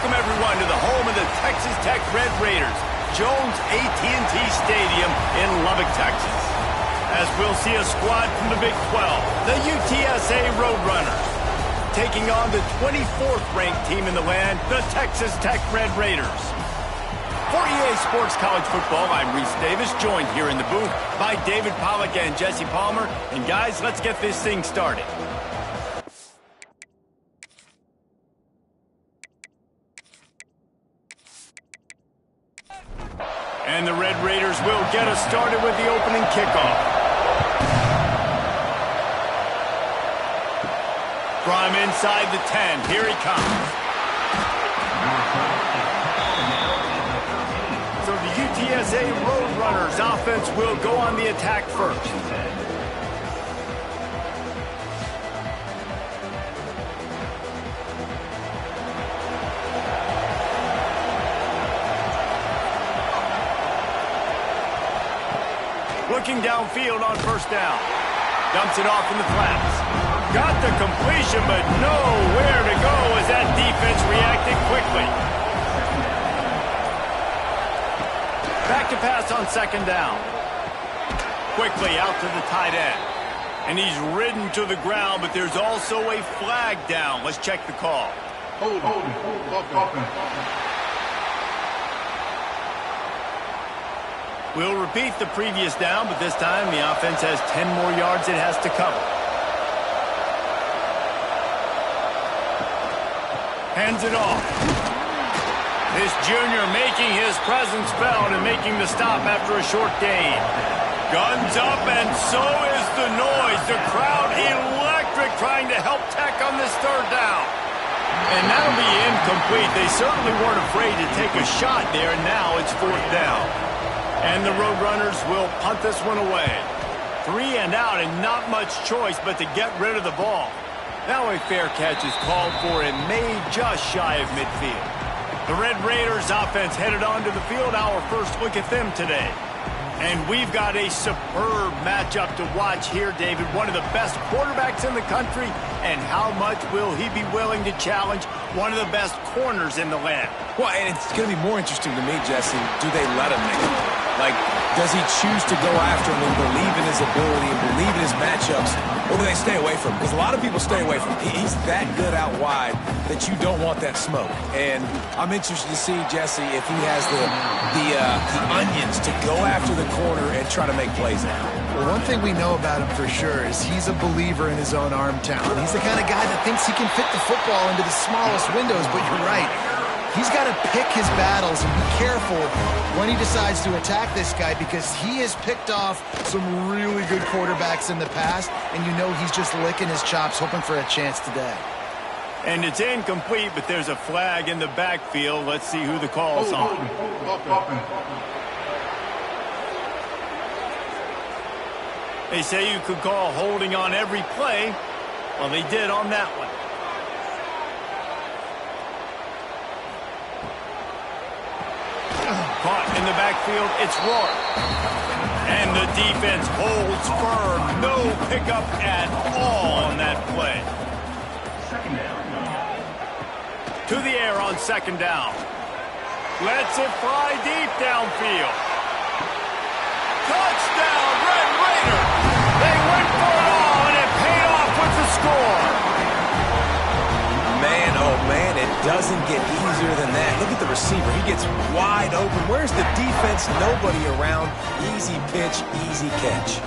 Welcome, everyone, to the home of the Texas Tech Red Raiders, Jones AT&T Stadium in Lubbock, Texas. As we'll see a squad from the Big 12, the UTSA Roadrunners, taking on the 24th-ranked team in the land, the Texas Tech Red Raiders. For EA Sports College Football, I'm Reese Davis, joined here in the booth by David Pollack and Jesse Palmer. And guys, let's get this thing started. And the Red Raiders will get us started with the opening kickoff. From inside the 10, here he comes. So the UTSA Roadrunners offense will go on the attack first. Looking downfield on first down. Dumps it off in the flats. Got the completion, but nowhere to go as that defense reacted quickly. Back to pass on second down. Quickly out to the tight end. And he's ridden to the ground, but there's also a flag down. Let's check the call. Hold. We'll repeat the previous down, but this time the offense has 10 more yards it has to cover. Hands it off. This junior making his presence felt and making the stop after a short gain. Guns up, and so is the noise. The crowd electric trying to help Tech on this third down. And that'll be incomplete. They certainly weren't afraid to take a shot there, and now it's fourth down. And the Roadrunners will punt this one away. 3 and out, and not much choice but to get rid of the ball. Now a fair catch is called for and made just shy of midfield. The Red Raiders offense headed onto the field. Our first look at them today. And we've got a superb matchup to watch here, David. One of the best quarterbacks in the country. And how much will he be willing to challenge one of the best corners in the land? Well, and it's going to be more interesting to me, Jesse, do they let him make it? Like, does he choose to go after him and believe in his ability and believe in his matchups, or do they stay away from him? Because a lot of people stay away from him. He's that good out wide that you don't want that smoke. And I'm interested to see, Jesse, if he has the onions to go after the corner and try to make plays out. Well, one thing we know about him for sure is he's a believer in his own arm talent. He's the kind of guy that thinks he can fit the football into the smallest windows, but you're right. He's got to pick his battles and be careful when he decides to attack this guy, because he has picked off some really good quarterbacks in the past, and you know he's just licking his chops, hoping for a chance today. And it's incomplete, but there's a flag in the backfield. Let's see who the call's on. They say you could call holding on every play. Well, they did on that one. Caught in the backfield, it's Rourke. And the defense holds firm. No pickup at all on that play. Second down. To the air on second down. Lets it fly deep downfield. Touchdown, Red Raiders! They went for it all, and it paid off with the score. Man, oh man, it doesn't get easier than that. Look at the receiver. He gets wide open. Where's the defense? Nobody around. Easy pitch, easy catch.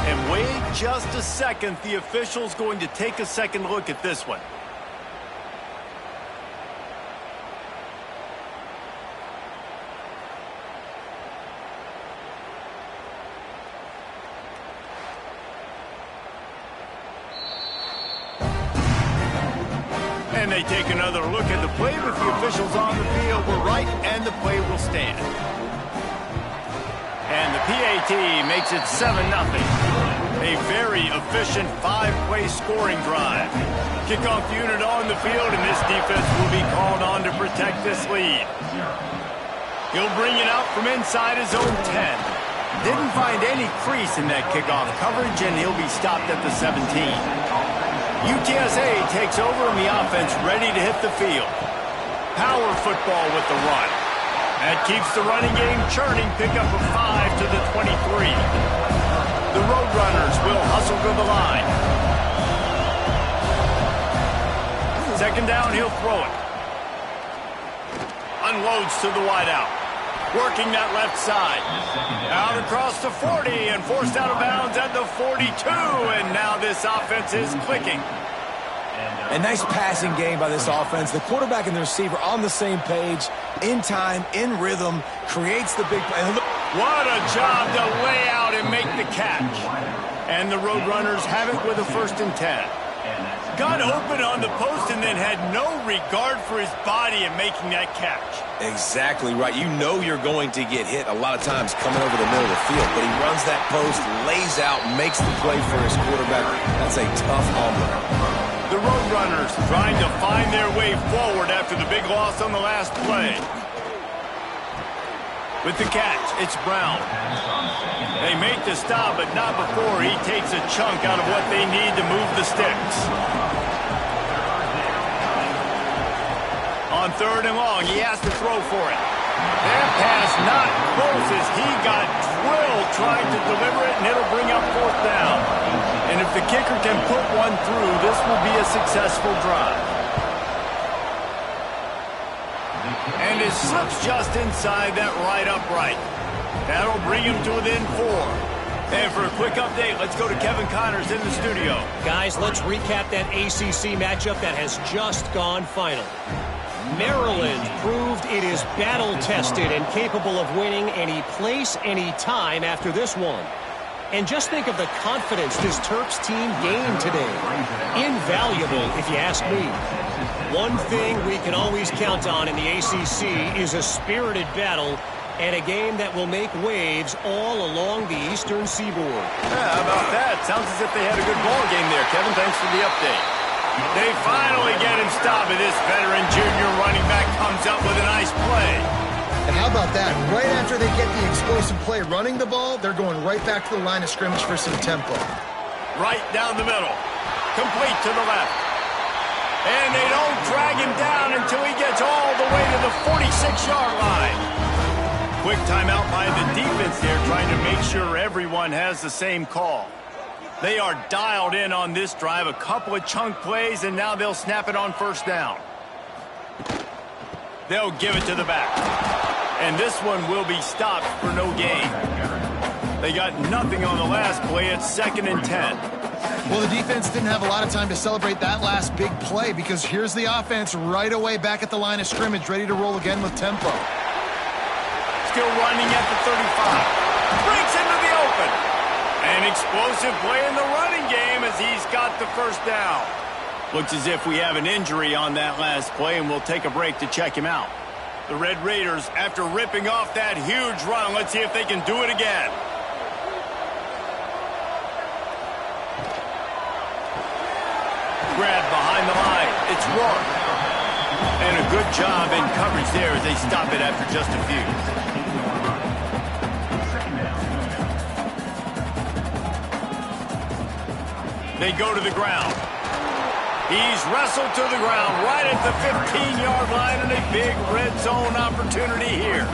And wait just a second. The official's going to take a second look at this one. And they take another look at the play with the officials on the field. We're right, and the play will stand. And the PAT makes it 7-0. A very efficient 5-play scoring drive. Kickoff unit on the field, and this defense will be called on to protect this lead. He'll bring it out from inside his own 10. Didn't find any crease in that kickoff coverage, and he'll be stopped at the 17. UTSA takes over in the offense, ready to hit the field. Power football with the run. That keeps the running game churning. Pick up a 5 to the 23. The Roadrunners will hustle to the line. Second down, he'll throw it. Unloads to the wideout. Working that left side. Out across the 40 and forced out of bounds at the 42. And now this offense is clicking. A nice passing game by this offense. The quarterback and the receiver on the same page, in time, in rhythm, creates the big play. What a job to lay out and make the catch. And the Roadrunners have it with a 1st and 10. Got open on the post and then had no regard for his body in making that catch. Exactly right. You know you're going to get hit a lot of times coming over the middle of the field, but he runs that post, lays out, makes the play for his quarterback. That's a tough homer. The Roadrunners trying to find their way forward after the big loss on the last play. With the catch, it's Brown. They make the stop, but not before he takes a chunk out of what they need to move the sticks. On 3rd and long, he has to throw for it. That pass not close as he got drilled trying to deliver it, and it'll bring up 4th down. And if the kicker can put one through, this will be a successful drive. And it slips just inside that right upright. That'll bring him to within 4. And for a quick update, let's go to Kevin Connors in the studio. Guys, let's recap that ACC matchup that has just gone final. Maryland proved it is battle-tested and capable of winning any place, any time after this one. And just think of the confidence this Terps team gained today. Invaluable, if you ask me. One thing we can always count on in the ACC is a spirited battle and a game that will make waves all along the Eastern Seaboard. Yeah, how about that? Sounds as if they had a good ball game there, Kevin. Thanks for the update. They finally get him stopped, and this veteran junior running back comes up with a nice play. And how about that? Right after they get the explosive play running the ball, they're going right back to the line of scrimmage for some tempo. Right down the middle. Complete to the left. And they don't drag him down until he gets all the way to the 46-yard line. Quick timeout by the defense there, trying to make sure everyone has the same call. They are dialed in on this drive, a couple of chunk plays, and now they'll snap it on 1st down. They'll give it to the back. And this one will be stopped for no gain. They got nothing on the last play. It's 2nd and 10. Well, the defense didn't have a lot of time to celebrate that last big play because here's the offense right away back at the line of scrimmage, ready to roll again with tempo. Still running at the 35. Breaks into the open. An explosive play in the running game as he's got the 1st down. Looks as if we have an injury on that last play, and we'll take a break to check him out. The Red Raiders, after ripping off that huge run, let's see if they can do it again. Grab behind the line. It's Rourke. And a good job in coverage there as they stop it after just a few. They go to the ground. He's wrestled to the ground right at the 15-yard line, and a big red zone opportunity here.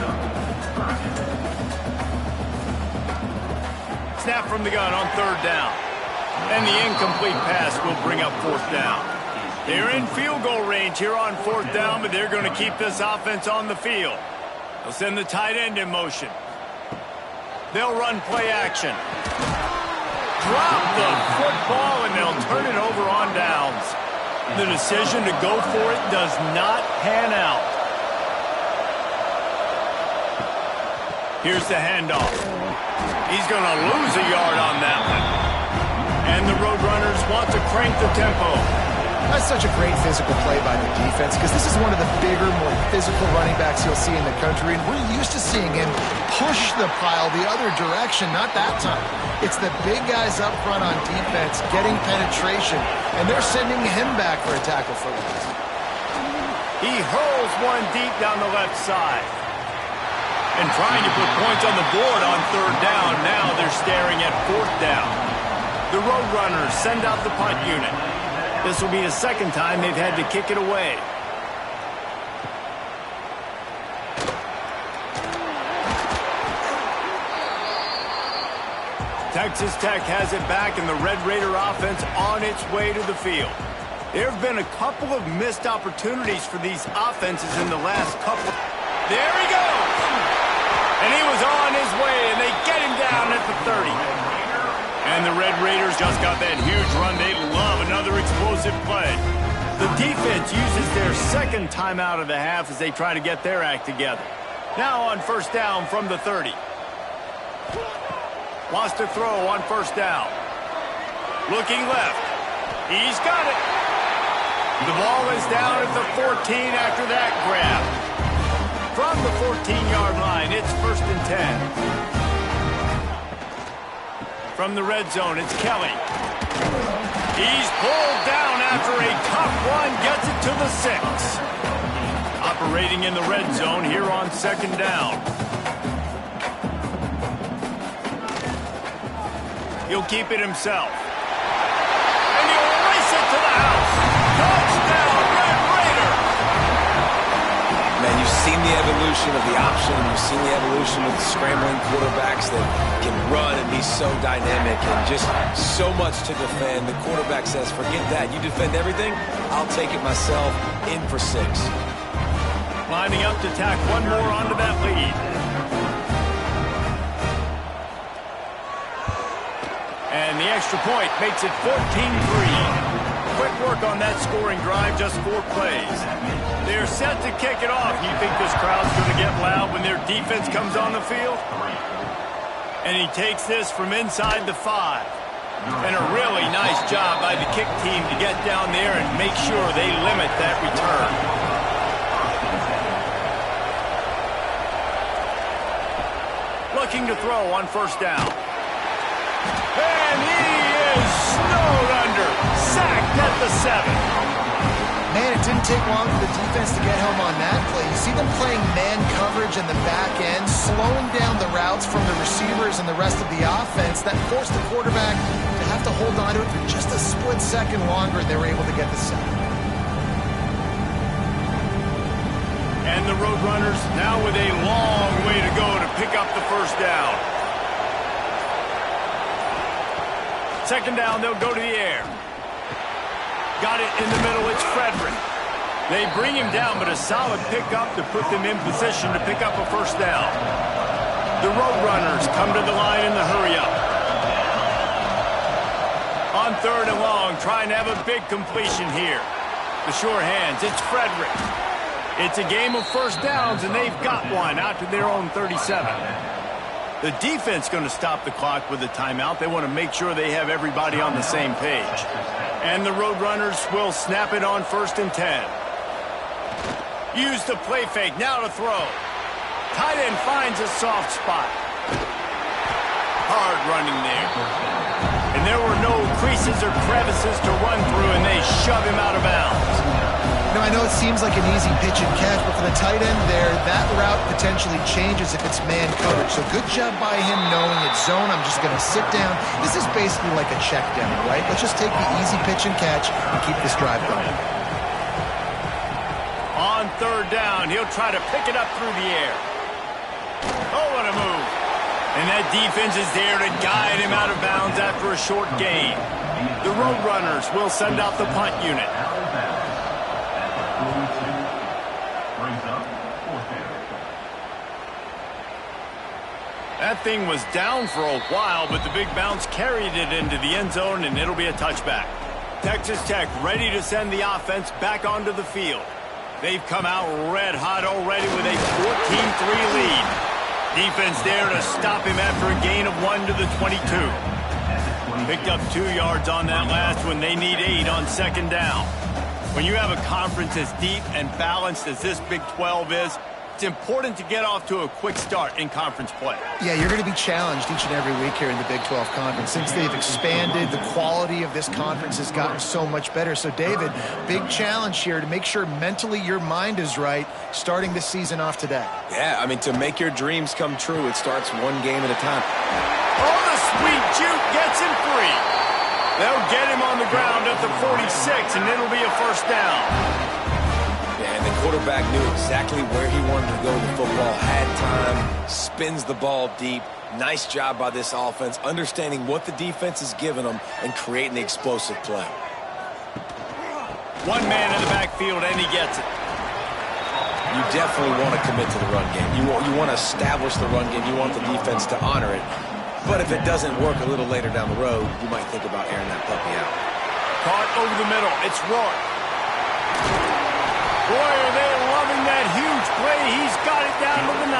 Snap from the gun on 3rd down. And the incomplete pass will bring up 4th down. They're in field goal range here on 4th down, but they're going to keep this offense on the field. They'll send the tight end in motion. They'll run play action. Drop the football, and they'll turn it over on downs. The decision to go for it does not pan out. Here's the handoff. He's going to lose a yard on that one. And the Roadrunners want to crank the tempo. That's such a great physical play by the defense because this is one of the bigger, more physical running backs you'll see in the country, and we're used to seeing him push the pile the other direction, not that time. It's the big guys up front on defense getting penetration, and they're sending him back for a tackle for loss. He hurls one deep down the left side. And trying to put points on the board on third down. Now they're staring at fourth down. The Roadrunners send out the punt unit. This will be the second time they've had to kick it away. Texas Tech has it back, and the Red Raider offense on its way to the field. There have been a couple of missed opportunities for these offenses in the last couple. There he goes! And he was on his way, and they get him down at the 30. And the Red Raiders just got that huge run. They love another explosive play. The defense uses their second timeout of the half as they try to get their act together. Now on first down from the 30. Wants to throw on first down. Looking left. He's got it. The ball is down at the 14 after that grab. From the 14-yard line, it's first and 10. From the red zone, it's Kelly. He's pulled down after a tough one, gets it to the 6. Operating in the red zone here on second down. He'll keep it himself. And he'll race it to the house. Touchdown, Red Raider! Man, you've seen the evolution of the option. You've seen the evolution of the scrambling quarterbacks that can run and be so dynamic and just so much to defend. The quarterback says, forget that. You defend everything, I'll take it myself. In for 6. Lining up to tack one more onto that lead. And the extra point makes it 14-3. Quick work on that scoring drive, just 4 plays. They're set to kick it off. You think this crowd's going to get loud when their defense comes on the field? And he takes this from inside the 5. And a really nice job by the kick team to get down there and make sure they limit that return. Looking to throw on first down. And he is snowed under. Sacked at the 7. Man, it didn't take long for the defense to get home on that play. You see them playing man coverage in the back end, slowing down the routes from the receivers and the rest of the offense. That forced the quarterback to have to hold on to it for just a split second longer. They were able to get the sack. And the Roadrunners now with a long way to go to pick up the first down. Second down, they'll go to the air. Got it in the middle, it's Frederick. They bring him down, but a solid pickup to put them in position to pick up a first down. The Roadrunners come to the line in the hurry-up. On third and long, trying to have a big completion here. The sure hands, it's Frederick. It's a game of first downs, and they've got one out to their own 37. The defense going to stop the clock with a timeout. They want to make sure they have everybody on the same page. And the Roadrunners will snap it on first and 10. Use the play fake, now to throw. Tight end finds a soft spot. Hard running there. And there were no creases or crevices to run through, and they shove him out of bounds. Now, I know it seems like an easy pitch and catch, but for the tight end there, that route potentially changes if it's man coverage. So good job by him knowing it's zone. I'm just going to sit down. This is basically like a check down, right? Let's just take the easy pitch and catch and keep this drive going. On third down, he'll try to pick it up through the air. Oh, what a move. And that defense is there to guide him out of bounds after a short gain. The Roadrunners will send out the punt unit. That thing was down for a while, but the big bounce carried it into the end zone, and it'll be a touchback. Texas Tech ready to send the offense back onto the field. They've come out red hot already with a 14-3 lead. Defense there to stop him after a gain of 1 to the 22. Picked up 2 yards on that last one. They need 8 on second down. When you have a conference as deep and balanced as this Big 12 is, It's important to get off to a quick start in conference play. Yeah, you're going to be challenged each and every week here in the Big 12 Conference. Since they've expanded, the quality of this conference has gotten so much better. So, David, big challenge here to make sure mentally your mind is right starting this season off today. Yeah, I mean, to make your dreams come true, it starts one game at a time. Oh, the sweet juke gets him free. They'll get him on the ground at the 46, and it'll be a first down. And the quarterback knew exactly where he wanted to go with the football, had time, spins the ball deep. Nice job by this offense, understanding what the defense is giving them and creating the explosive play. One man in the backfield, and he gets it. You definitely want to commit to the run game. You want to establish the run game. You want the defense to honor it. But if it doesn't work a little later down the road, you might think about airing that puppy out. Caught over the middle. It's Rourke. Boy, are they loving that huge play. He's got it down to the 9.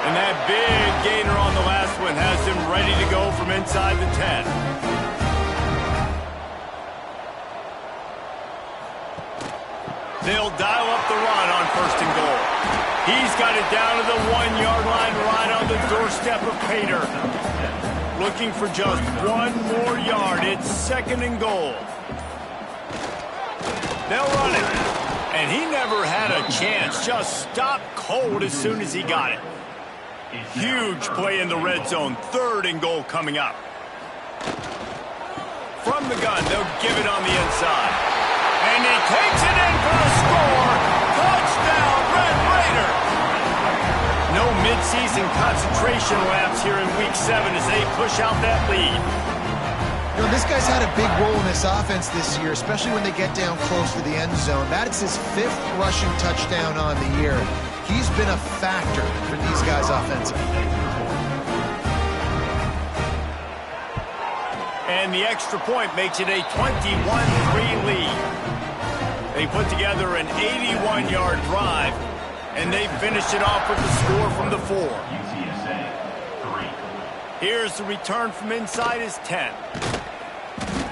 And that big gainer on the last one has him ready to go from inside the 10. They'll dial up the run on 1st and goal. He's got it down to the 1-yard line right on the doorstep of Pater. Looking for just one more yard. It's 2nd and goal. They'll run it. And he never had a chance. Just stopped cold as soon as he got it. Huge play in the red zone. 3rd and goal coming up. From the gun, they'll give it on the inside. And he takes it in for a score. Touchdown, Red Raider. No midseason concentration laps here in Week 7 as they push out that lead. You know, this guy's had a big role in this offense this year, especially when they get down close to the end zone. That's his 5th rushing touchdown on the year. He's been a factor for these guys offensively. And the extra point makes it a 21-3 lead. They put together an 81-yard drive, and they finished it off with the score from the 4. UTSA, 3. Here's the return from inside his 10.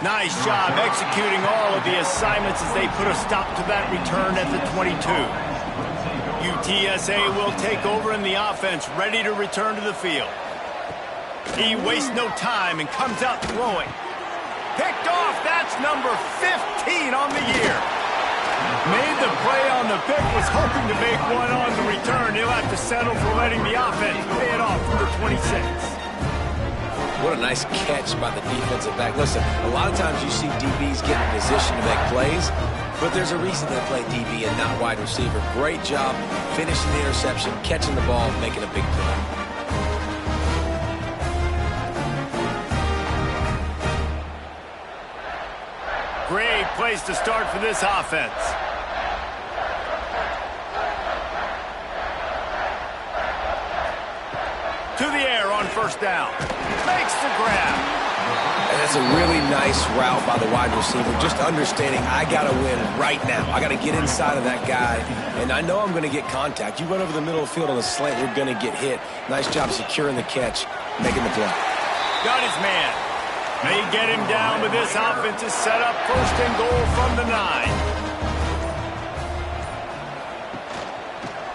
Nice job executing all of the assignments as they put a stop to that return at the 22. UTSA will take over in the offense, ready to return to the field. He wastes no time and comes out throwing. Picked off, that's number 15 on the year. Made the play on the pick, was hoping to make one on the return. He'll have to settle for letting the offense pay it off from the 26. What a nice catch by the defensive back. Listen, a lot of times you see DBs get in position to make plays, but there's a reason they play DB and not wide receiver. Great job finishing the interception, catching the ball, making a big play. Great place to start for this offense. To the air on 1st down. Makes the grab. And that's a really nice route by the wide receiver. Just understanding I got to win right now. I got to get inside of that guy. And I know I'm going to get contact. You run over the middle of the field on a slant, you're going to get hit. Nice job securing the catch, making the play. Got his man. They get him down, but this offense is set up 1st and goal from the 9.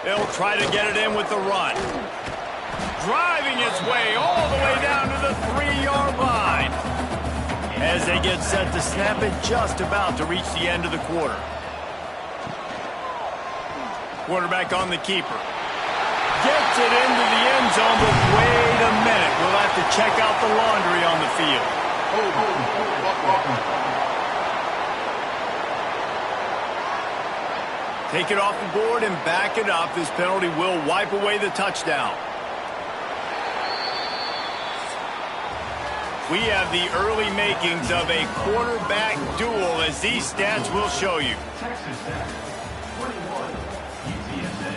They'll try to get it in with the run. Driving its way all the way down to the 3-yard line. As they get set to snap it, just about to reach the end of the quarter. Quarterback on the keeper. Gets it into the end zone, but wait a minute. We'll have to check out the laundry on the field. Take it off the board and back it up. This penalty will wipe away the touchdown. We have the early makings of a quarterback duel, as these stats will show you. Texas Tech, 21. UTSA,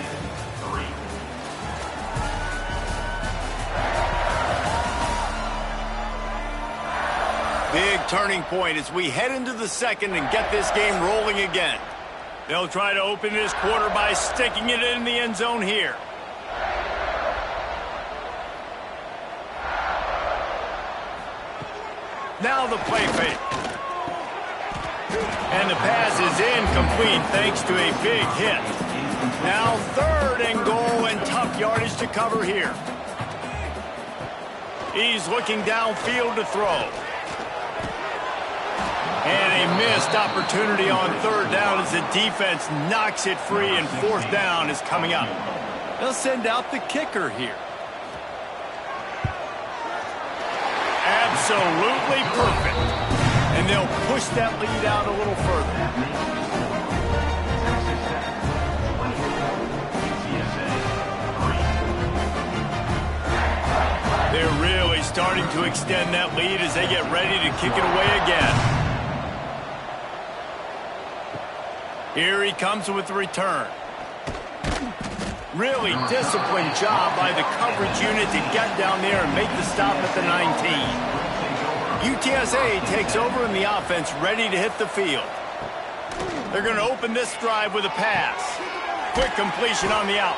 3. Big turning point as we head into the 2nd and get this game rolling again. They'll try to open this quarter by sticking it in the end zone here. Now the play fake. And the pass is incomplete thanks to a big hit. Now 3rd and goal, and tough yardage to cover here. He's looking downfield to throw. And a missed opportunity on 3rd down as the defense knocks it free, and 4th down is coming up. They'll send out the kicker here. Absolutely perfect. And they'll push that lead out a little further. They're really starting to extend that lead as they get ready to kick it away again. Here he comes with the return. Really disciplined job by the coverage unit to get down there and make the stop at the 19. UTSA takes over in the offense, ready to hit the field. They're going to open this drive with a pass. Quick completion on the out.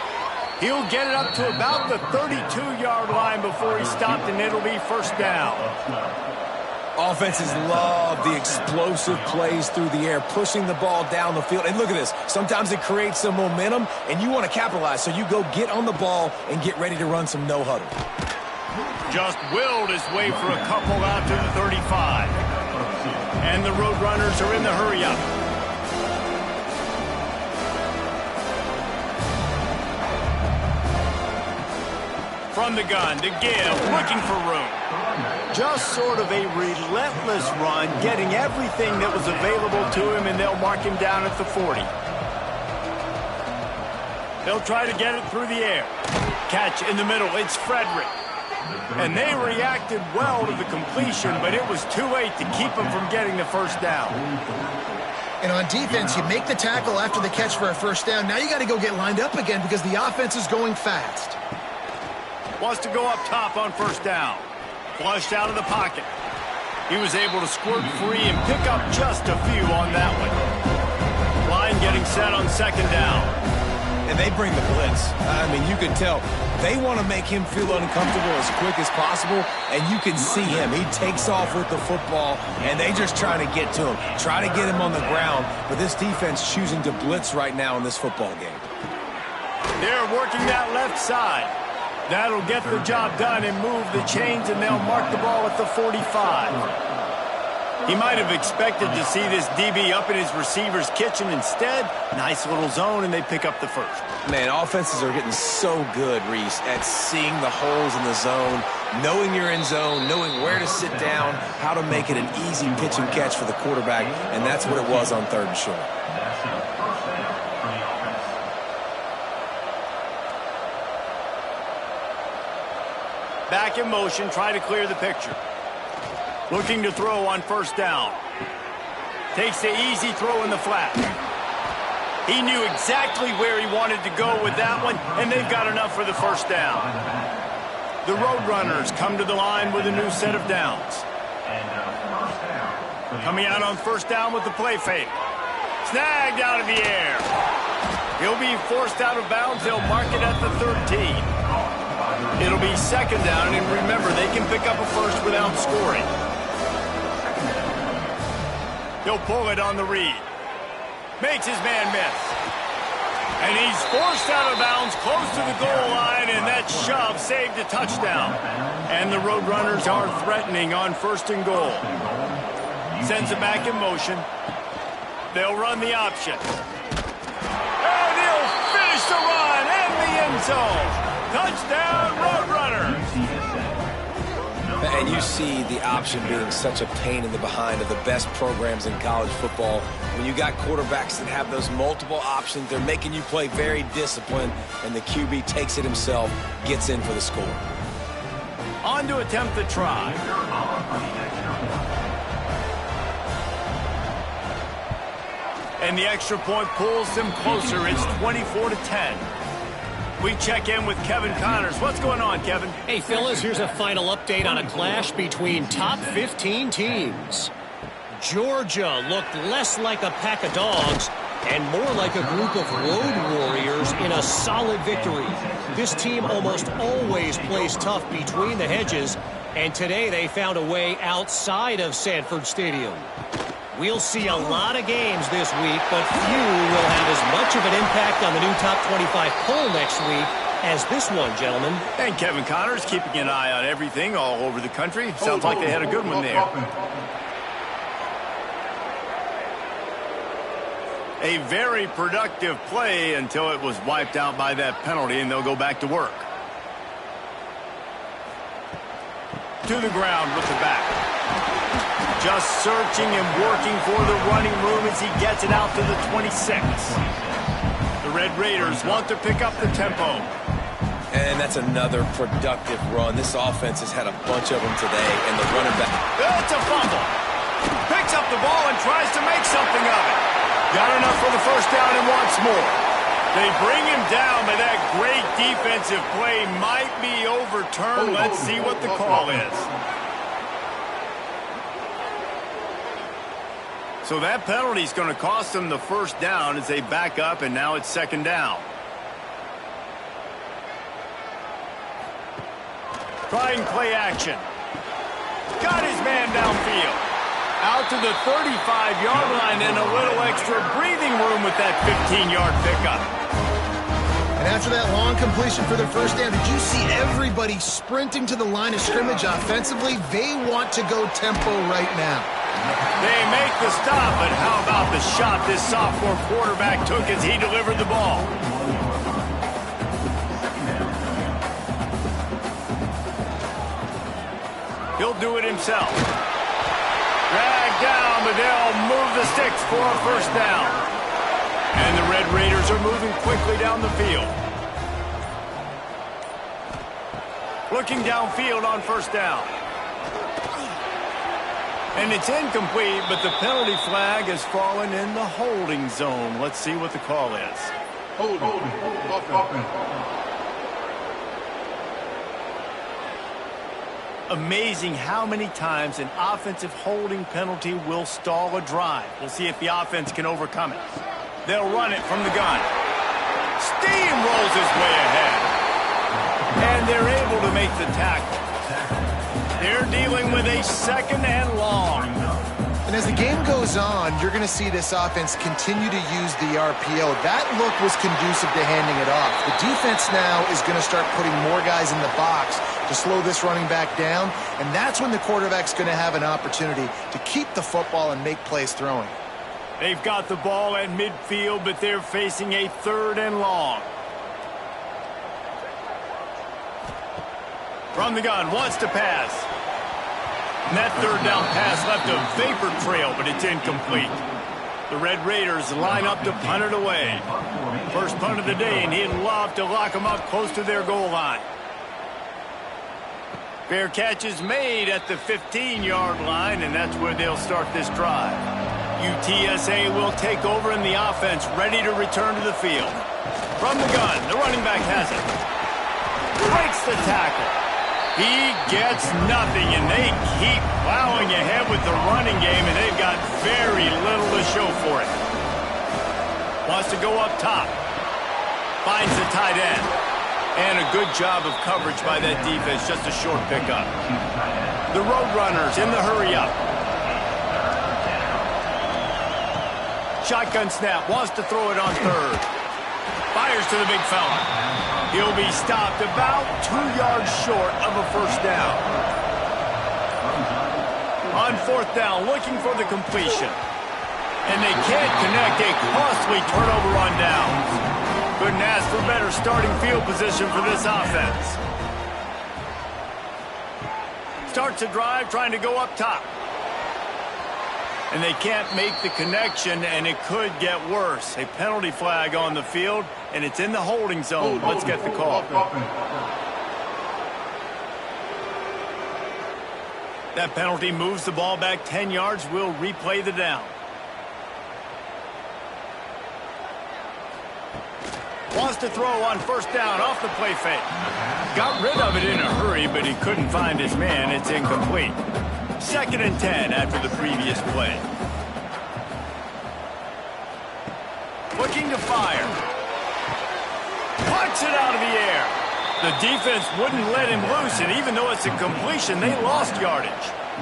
He'll get it up to about the 32-yard line before he's stopped, and it'll be 1st down. Offenses love the explosive plays through the air, pushing the ball down the field. And look at this. Sometimes it creates some momentum, and you want to capitalize. So you go get on the ball and get ready to run some no-huddle. Just willed his way for a couple out to the 35. And the Roadrunners are in the hurry-up. From the gun to give, looking for room. Just sort of a relentless run, getting everything that was available to him, and they'll mark him down at the 40. They'll try to get it through the air. Catch in the middle, it's Frederick. And they reacted well to the completion, but it was too late to keep him from getting the 1st down. And on defense, you make the tackle after the catch for a 1st down. Now you got to go get lined up again because the offense is going fast. Wants to go up top on 1st down. Flushed out of the pocket. He was able to squirt free and pick up just a few on that one. Line getting set on 2nd down. And they bring the blitz. I mean, you can tell they want to make him feel uncomfortable as quick as possible, and you can see him. He takes off with the football, and they just try to get to him, try to get him on the ground. But this defense choosing to blitz right now in this football game. They're working that left side. That'll get the job done and move the chains, and they'll mark the ball at the 45. He might have expected to see this DB up in his receiver's kitchen. Instead, nice little zone, and they pick up the 1st. Man, offenses are getting so good, Reese, at seeing the holes in the zone, knowing you're in zone, knowing where to sit down, how to make it an easy pitch and catch for the quarterback, and that's what it was on 3rd and short. Back in motion, try to clear the picture. Looking to throw on 1st down. Takes the easy throw in the flat. He knew exactly where he wanted to go with that one, and they've got enough for the 1st down. The Roadrunners come to the line with a new set of downs. Coming out on 1st down with the play fake. Snagged out of the air. He'll be forced out of bounds. They'll mark it at the 13. It'll be 2nd down, and remember, they can pick up a 1st without scoring. He'll pull it on the read. Makes his man miss. And he's forced out of bounds close to the goal line, and that shove saved a touchdown. And the Roadrunners are threatening on 1st and goal. Sends it back in motion. They'll run the option. And he'll finish the run in the end zone. Touchdown, Roadrunners. And you see the option being such a pain in the behind of the best programs in college football. When you got quarterbacks that have those multiple options, they're making you play very disciplined, and the QB takes it himself, gets in for the score. On to attempt the try. And the extra point pulls them closer. It's 24-10. We check in with Kevin Connors. What's going on, Kevin? Hey, fellas, here's a final update on a clash between top 15 teams. Georgia looked less like a pack of dogs and more like a group of road warriors in a solid victory. This team almost always plays tough between the hedges, and today they found a way outside of Sanford Stadium. We'll see a lot of games this week, but few will have as much of an impact on the new top 25 poll next week as this one, gentlemen. And Kevin Connors keeping an eye on everything all over the country. Sounds like they had a good one there. A very productive play until it was wiped out by that penalty, and they'll go back to work. To the ground with the back. Just searching and working for the running room as he gets it out to the 26. The Red Raiders want to pick up the tempo. And that's another productive run. This offense has had a bunch of them today, and the running back. It's a fumble. Picks up the ball and tries to make something of it. Got enough for the first down and wants more. They bring him down, but that great defensive play might be overturned. Let's see what the call is. So that penalty is going to cost them the first down as they back up, and now it's second down. Trying play action. Got his man downfield. Out to the 35-yard line and a little extra breathing room with that 15-yard pickup. And after that long completion for their first down, did you see everybody sprinting to the line of scrimmage offensively? They want to go tempo right now. They make the stop, but how about the shot this sophomore quarterback took as he delivered the ball? He'll do it himself. Dragged down, but they'll move the sticks for a first down. And the Red Raiders are moving quickly down the field. Looking downfield on first down. And it's incomplete, but the penalty flag has fallen in the holding zone. Let's see what the call is. Amazing how many times an offensive holding penalty will stall a drive. We'll see if the offense can overcome it. They'll run it from the gun. Steamrolls his way ahead. And they're able to make the tackle. They're dealing with a second and long. And as the game goes on, you're going to see this offense continue to use the RPO. That look was conducive to handing it off. The defense now is going to start putting more guys in the box to slow this running back down, and that's when the quarterback's going to have an opportunity to keep the football and make plays throwing. They've got the ball at midfield, but they're facing a third and long. From the gun, wants to pass. And that third down pass left a vapor trail, but it's incomplete. The Red Raiders line up to punt it away. First punt of the day, and he'd love to lock them up close to their goal line. Fair catch is made at the 15-yard line, and that's where they'll start this drive. UTSA will take over in the offense, ready to return to the field. From the gun, the running back has it. Breaks the tackle. He gets nothing, and they keep plowing ahead with the running game, and they've got very little to show for it. Wants to go up top. Finds the tight end. And a good job of coverage by that defense, just a short pickup. The Roadrunners in the hurry-up. Shotgun snap, wants to throw it on third. Fires to the big fella. He'll be stopped about 2 yards short of a first down. On fourth down, looking for the completion. And they can't connect, a costly turnover on downs. Couldn't ask for better starting field position for this offense. Starts a drive trying to go up top. And they can't make the connection, and it could get worse. A penalty flag on the field, and it's in the holding zone. Let's get the call. That penalty moves the ball back 10 yards. We'll replay the down. Wants to throw on first down off the play fake. Got rid of it in a hurry, but he couldn't find his man. It's incomplete. Second and 10 after the previous play. Looking to fire. Punts it out of the air. The defense wouldn't let him loose, and even though it's a completion, they lost yardage.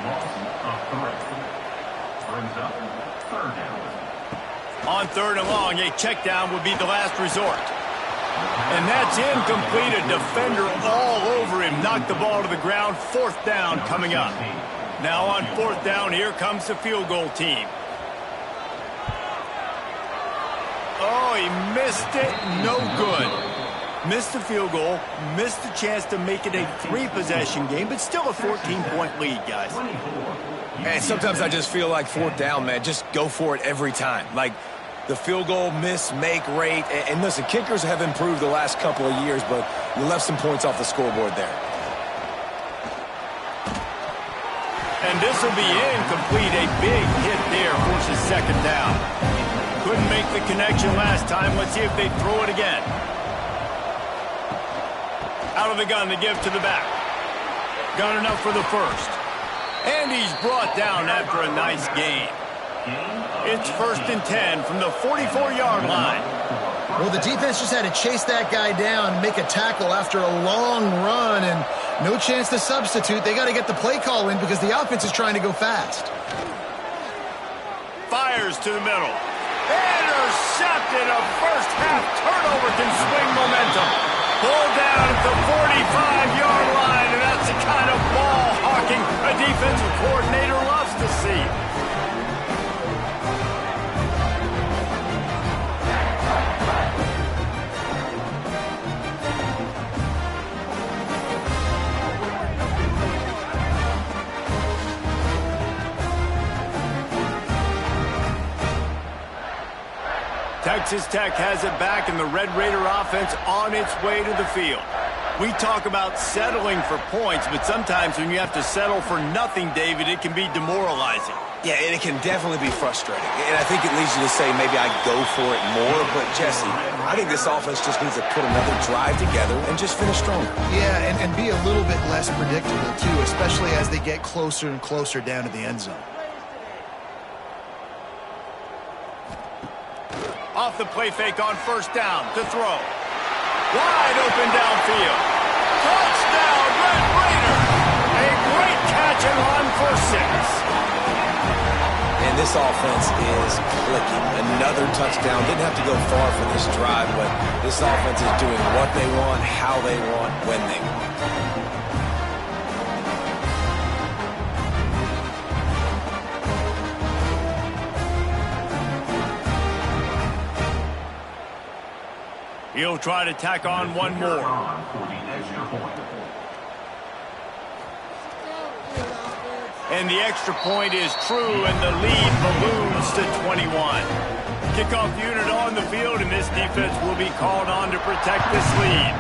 Loss of 3. Brings up On 3rd and long, a check down would be the last resort. And that's incomplete. A defender all over him. Knocked the ball to the ground. 4th down coming up. Now on 4th down, here comes the field goal team. Oh, he missed it. No good. Missed the field goal. Missed the chance to make it a 3-possession game, but still a 14-point lead, guys. And sometimes I just feel like 4th down, man. Just go for it every time. Like, the field goal miss-make rate. And listen, kickers have improved the last couple of years, but you left some points off the scoreboard there. And this will be incomplete. A big hit there forces 2nd down. Couldn't make the connection last time. Let's see if they throw it again. Out of the gun to give to the back. Gun enough for the 1st. And he's brought down after a nice gain. It's 1st and 10 from the 44-yard line. Well, the defense just had to chase that guy down, make a tackle after a long run, and no chance to substitute. They got to get the play call in because the offense is trying to go fast. Fires to the middle. Intercepted. A first-half turnover can swing momentum. Pulled down at the 45-yard line, and that's the kind of ball hawking a defensive coordinator loves to see. Texas Tech has it back, and the Red Raider offense on its way to the field. We talk about settling for points, but sometimes when you have to settle for nothing, David, it can be demoralizing. Yeah, and it can definitely be frustrating. And I think it leads you to say maybe I go for it more. But, Jesse, I think this offense just needs to put another drive together and just finish stronger. Yeah, and be a little bit less predictable, too, especially as they get closer and closer down to the end zone. Off the play fake on 1st down to throw. Wide open downfield. Touchdown, Red Raider. A great catch and run for 6. And this offense is clicking. Another touchdown. Didn't have to go far for this drive, but this offense is doing what they want, how they want, when they want. He'll try to tack on one more. And the extra point is true, and the lead balloons to 21. Kickoff unit on the field, and this defense will be called on to protect this lead.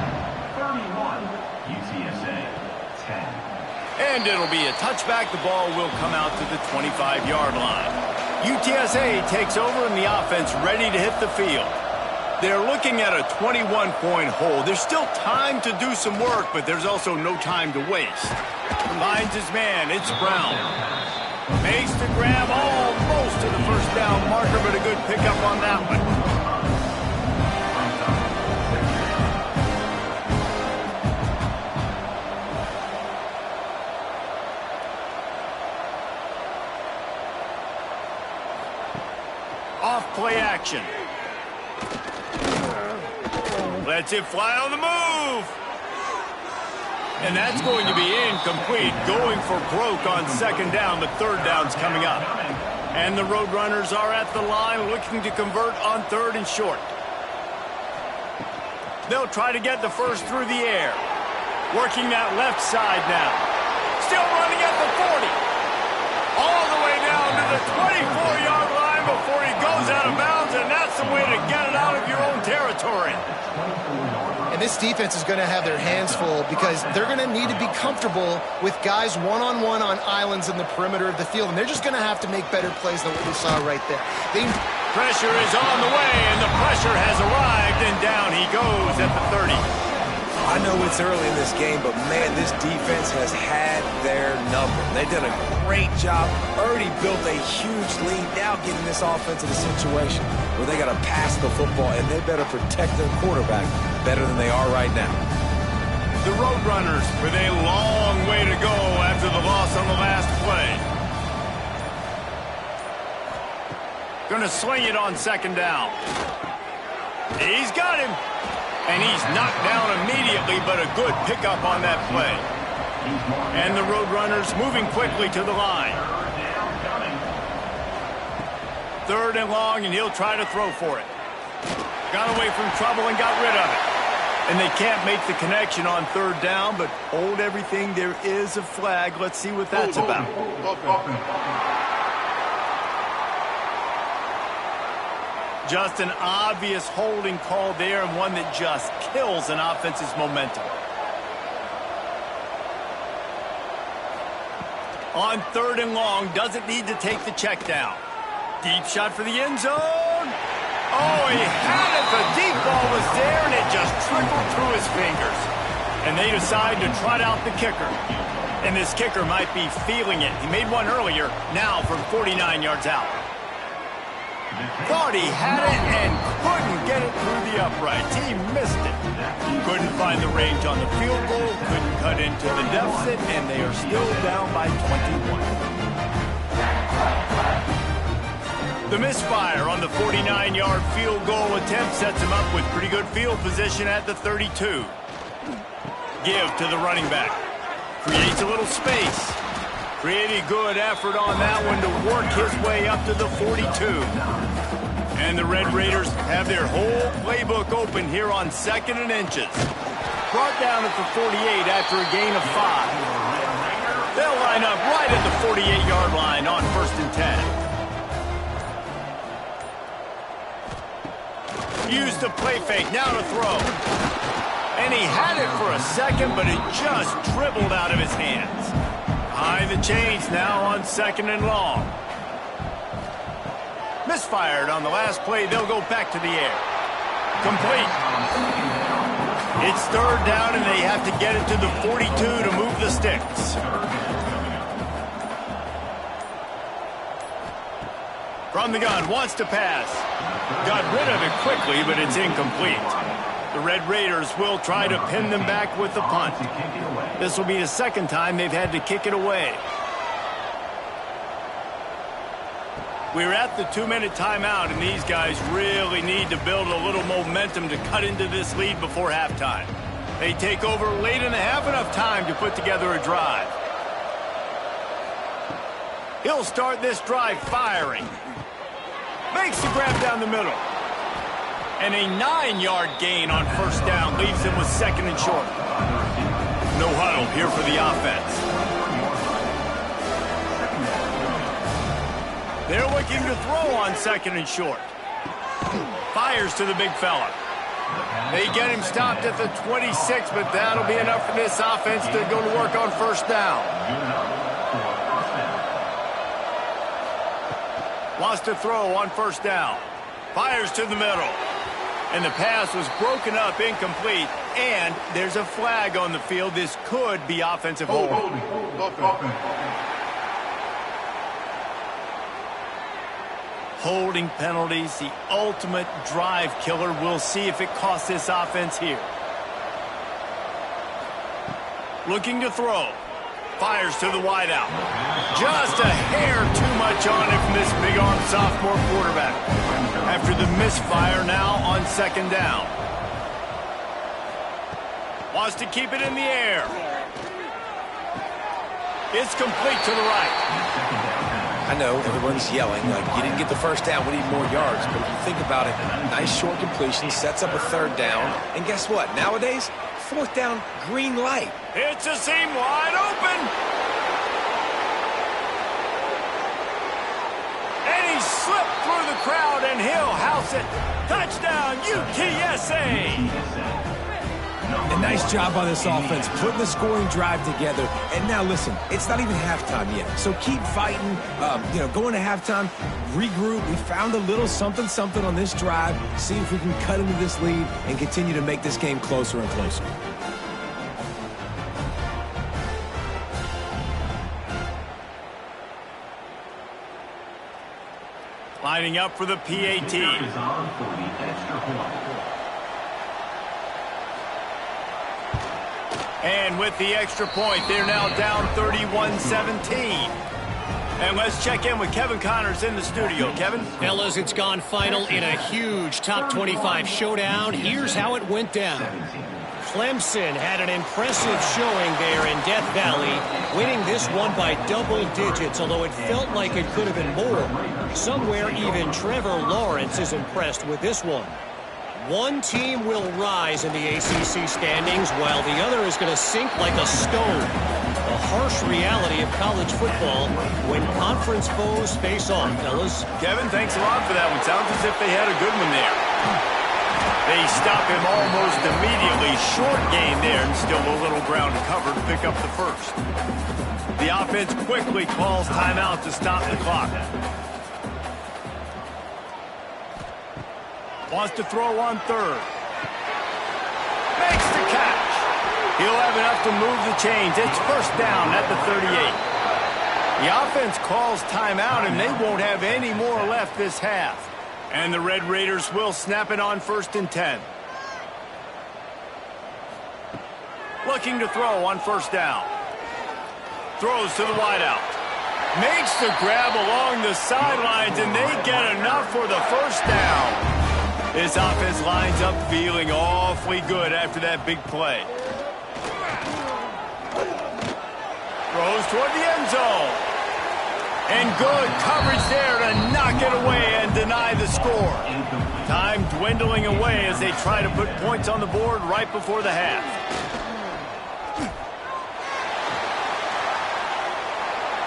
31, UTSA, 10. And it'll be a touchback. The ball will come out to the 25-yard line. UTSA takes over, and the offense ready to hit the field. They're looking at a 21-point hole. There's still time to do some work, but there's also no time to waste. Finds his man. It's Brown. Makes the grab almost to the 1st down marker, but a good pickup on that one. Off play action. Lets it fly on the move. And that's going to be incomplete. Going for broke on 2nd down. The 3rd down's coming up. And the Roadrunners are at the line looking to convert on 3rd and short. They'll try to get the 1st through the air. Working that left side now. Still running at the 40. All the way down to the 24-yard line before he goes out of bounds, and that's the way to get it out of your own territory. And this defense is going to have their hands full because they're going to need to be comfortable with guys one-on-one on islands in the perimeter of the field, and they're just going to have to make better plays than what we saw right there. Pressure is on the way, and the pressure has arrived, and down he goes at the 30. I know it's early in this game, but, man, this defense has had their number. They've done a great job, already built a huge lead, now getting this offense in a situation where they got to pass the football, and they better protect their quarterback better than they are right now. The Roadrunners with a long way to go after the loss on the last play. Going to sling it on second down. He's got him. And he's knocked down immediately, but a good pickup on that play. And the Roadrunners moving quickly to the line. 3rd and long, and he'll try to throw for it. Got away from trouble and got rid of it. And they can't make the connection on 3rd down, but hold everything. There is a flag. Let's see what that's about. Just an obvious holding call there, and one that just kills an offense's momentum. On 3rd and long, doesn't need to take the check down. Deep shot for the end zone. Oh, he had it. The deep ball was there, and it just trickled through his fingers. And they decide to trot out the kicker. And this kicker might be feeling it. He made one earlier, now from 49 yards out. Thought he had it and couldn't get it through the uprights. He missed it. Couldn't find the range on the field goal, couldn't cut into the deficit, and they are still down by 21. The misfire on the 49-yard field goal attempt sets him up with pretty good field position at the 32. Give to the running back. Creates a little space. Pretty good effort on that one to work his way up to the 42. And the Red Raiders have their whole playbook open here on 2nd and inches. Brought down at the 48 after a gain of 5. They'll line up right at the 48-yard line on 1st and 10. Use the play fake, now to throw. And he had it for a second, but it just dribbled out of his hands. Behind the chains now on 2nd and long. Misfired on the last play. They'll go back to the air. Complete. It's 3rd down, and they have to get it to the 42 to move the sticks. From the gun, wants to pass. Got rid of it quickly, but it's incomplete. The Red Raiders will try to pin them back with the punt. This will be the 2nd time they've had to kick it away. We're at the 2-minute timeout, and these guys really need to build a little momentum to cut into this lead before halftime. They take over late and have enough time to put together a drive. He'll start this drive firing. Makes the grab down the middle. And a 9-yard gain on 1st down leaves him with 2nd and short. No huddle here for the offense. They're looking to throw on 2nd and short. Fires to the big fella. They get him stopped at the 26, but that'll be enough for this offense to go to work on 1st down. Wants to throw on 1st down. Fires to the middle. And the pass was broken up, incomplete, and there's a flag on the field. This could be offensive holding. Holding penalties, the ultimate drive killer. We'll see if it costs this offense here. Looking to throw. Fires to the wideout. Just a hair too much on it from this big-armed sophomore quarterback. After the misfire now on 2nd down. Wants to keep it in the air. It's complete to the right. I know everyone's yelling, like, you didn't get the 1st down, we need more yards. But if you think about it, nice short completion, sets up a 3rd down. And guess what? Nowadays, 4th down, green light. It's a seam wide open. And he slipped through the crowd, and he'll house it. Touchdown, UTSA. A nice job by this offense, putting the scoring drive together. And now, listen, it's not even halftime yet. So keep fighting, going to halftime, regroup. We found a little something on this drive. See if we can cut into this lead and continue to make this game closer and closer. Lining up for the PAT. And with the extra point, they're now down 31-17. And let's check in with Kevin Connors in the studio. Kevin? Fellas, it's gone final in a huge top 25 showdown. Here's how it went down. Clemson had an impressive showing there in Death Valley, winning this one by double digits, although it felt like it could have been more. Somewhere even Trevor Lawrence is impressed with this one. One team will rise in the ACC standings, while the other is going to sink like a stone. A harsh reality of college football when conference foes face off, fellas. Kevin, thanks a lot for that one. Sounds as if they had a good one there. They stop him almost immediately. Short gain there, and still a little ground to cover to pick up the first. The offense quickly calls timeout to stop the clock. Wants to throw on third. Makes the catch. He'll have enough to move the chains. It's first down at the 38. The offense calls timeout, and they won't have any more left this half. And the Red Raiders will snap it on 1st and 10. Looking to throw on 1st down. Throws to the wideout. Makes the grab along the sidelines, and they get enough for the first down. This offense lines up feeling awfully good after that big play. Throws toward the end zone. And good coverage there to knock it away and deny the score. Time dwindling away as they try to put points on the board right before the half.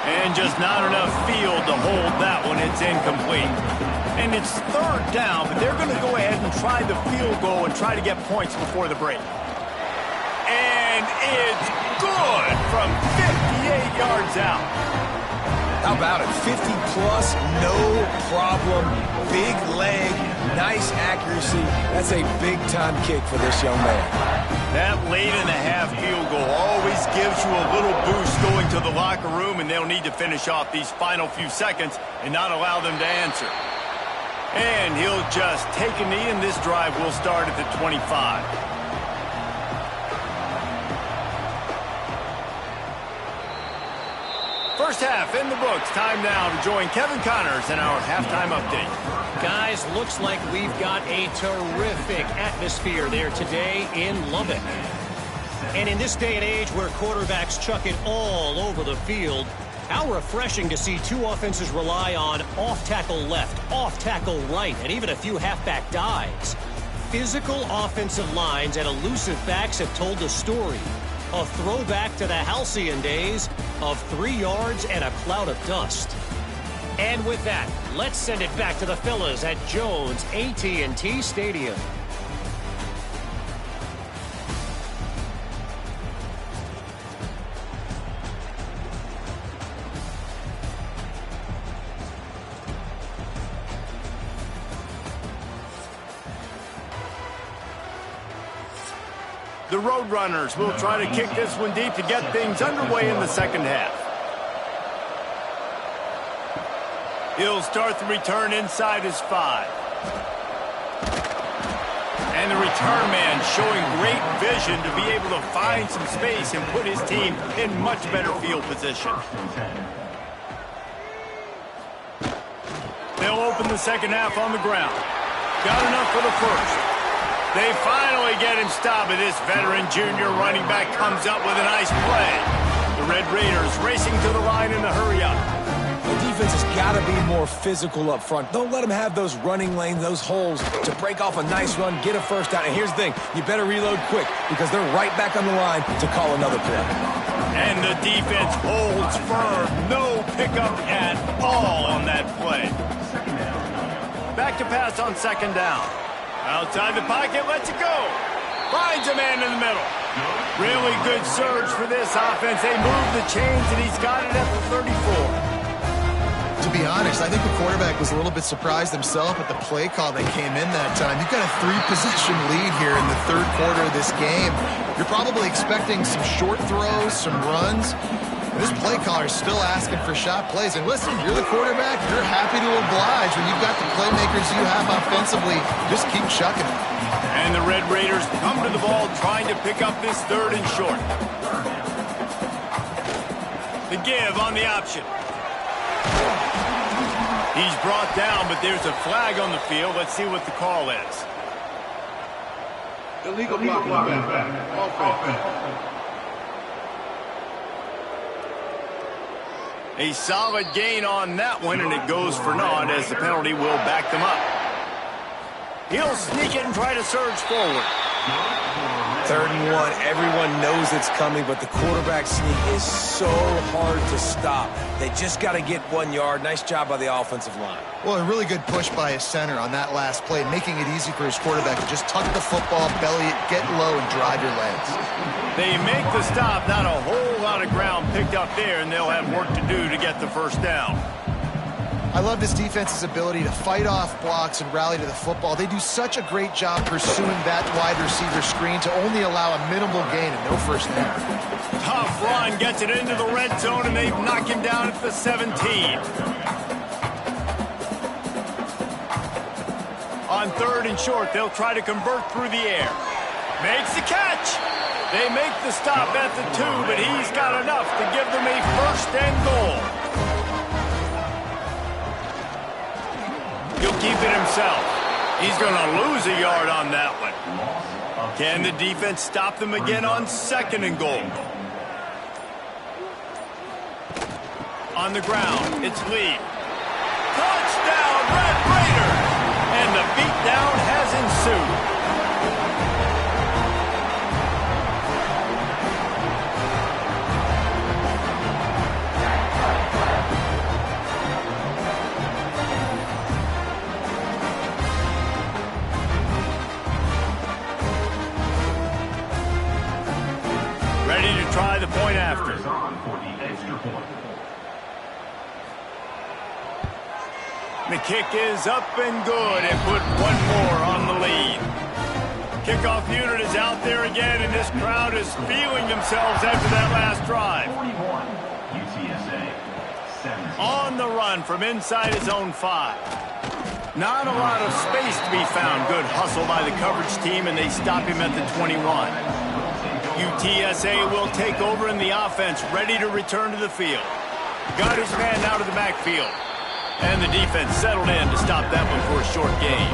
And just not enough field to hold that one. It's incomplete. And it's 3rd down, but they're going to go ahead and try the field goal and try to get points before the break. And it's good from 58 yards out. How about it? 50-plus, no problem. Big leg, nice accuracy. That's a big-time kick for this young man. That late-in-the-half field goal always gives you a little boost going to the locker room, and they'll need to finish off these final few seconds and not allow them to answer. And he'll just take a knee, and this drive will start at the 25. First half in the books. Time now to join Kevin Connors in our halftime update. Guys, looks like we've got a terrific atmosphere there today in Lubbock. And in this day and age where quarterbacks chuck it all over the field, how refreshing to see two offenses rely on off-tackle left, off-tackle right, and even a few halfback dives. Physical offensive lines and elusive backs have told the story. A throwback to the halcyon days of 3 yards and a cloud of dust. And with that, let's send it back to the fellas at Jones AT&T Stadium. The Roadrunners will try to kick this one deep to get things underway in the second half. He'll start the return inside his 5. And the return man showing great vision to be able to find some space and put his team in much better field position. They'll open the second half on the ground. Got enough for the first. They finally get him stopped, but this veteran junior running back comes up with a nice play. The Red Raiders racing to the line in a hurry-up. The defense has got to be more physical up front. Don't let them have those running lanes, those holes to break off a nice run, get a first down. And here's the thing, you better reload quick because they're right back on the line to call another play. And the defense holds firm. No pickup at all on that play. Back to pass on 2nd down. Outside the pocket, lets it go. Finds a man in the middle. Really good surge for this offense. They move the chains, and he's got it at the 34. To be honest, I think the quarterback was a little bit surprised himself at the play call that came in that time. You've got a 3-possession lead here in the 3rd quarter of this game. You're probably expecting some short throws, some runs. This play caller is still asking for shot plays. And listen, you're the quarterback. You're happy to oblige when you've got the playmakers you have offensively. Just keep chucking it. And the Red Raiders come to the ball trying to pick up this 3rd and short. The give on the option. He's brought down, but there's a flag on the field. Let's see what the call is. Illegal blocking back. Offense. A solid gain on that one, and it goes for naught as the penalty will back them up. He'll sneak it and try to surge forward. 3rd and 1. Everyone knows it's coming, but the quarterback sneak is so hard to stop. They just got to get 1 yard. Nice job by the offensive line. Well, a really good push by his center on that last play, making it easy for his quarterback to just tuck the football, belly it, get low, and drive your legs. They make the stop. Not a whole lot of ground picked up there, and they'll have work to do to get the first down. I love this defense's ability to fight off blocks and rally to the football. They do such a great job pursuing that wide receiver screen to only allow a minimal gain and no first down. Tough run, gets it into the red zone, and they knock him down at the 17. On 3rd and short, they'll try to convert through the air. Makes the catch. They make the stop at the 2, but he's got enough to give them a first and goal. He'll keep it himself. He's going to lose a yard on that one. Can the defense stop them again on 2nd and goal? On the ground, it's Lee. Touchdown, Red Raiders! And the beatdown has ensued. Ready to try the point after. The kick is up and good and put 1 more on the lead. Kickoff unit is out there again, and this crowd is feeling themselves after that last drive. 41, UTSA, 17. On the run from inside his own 5. Not a lot of space to be found. Good hustle by the coverage team, and they stop him at the 21. UTSA will take over in the offense, ready to return to the field. Got his man out of the backfield. And the defense settled in to stop that one for a short gain.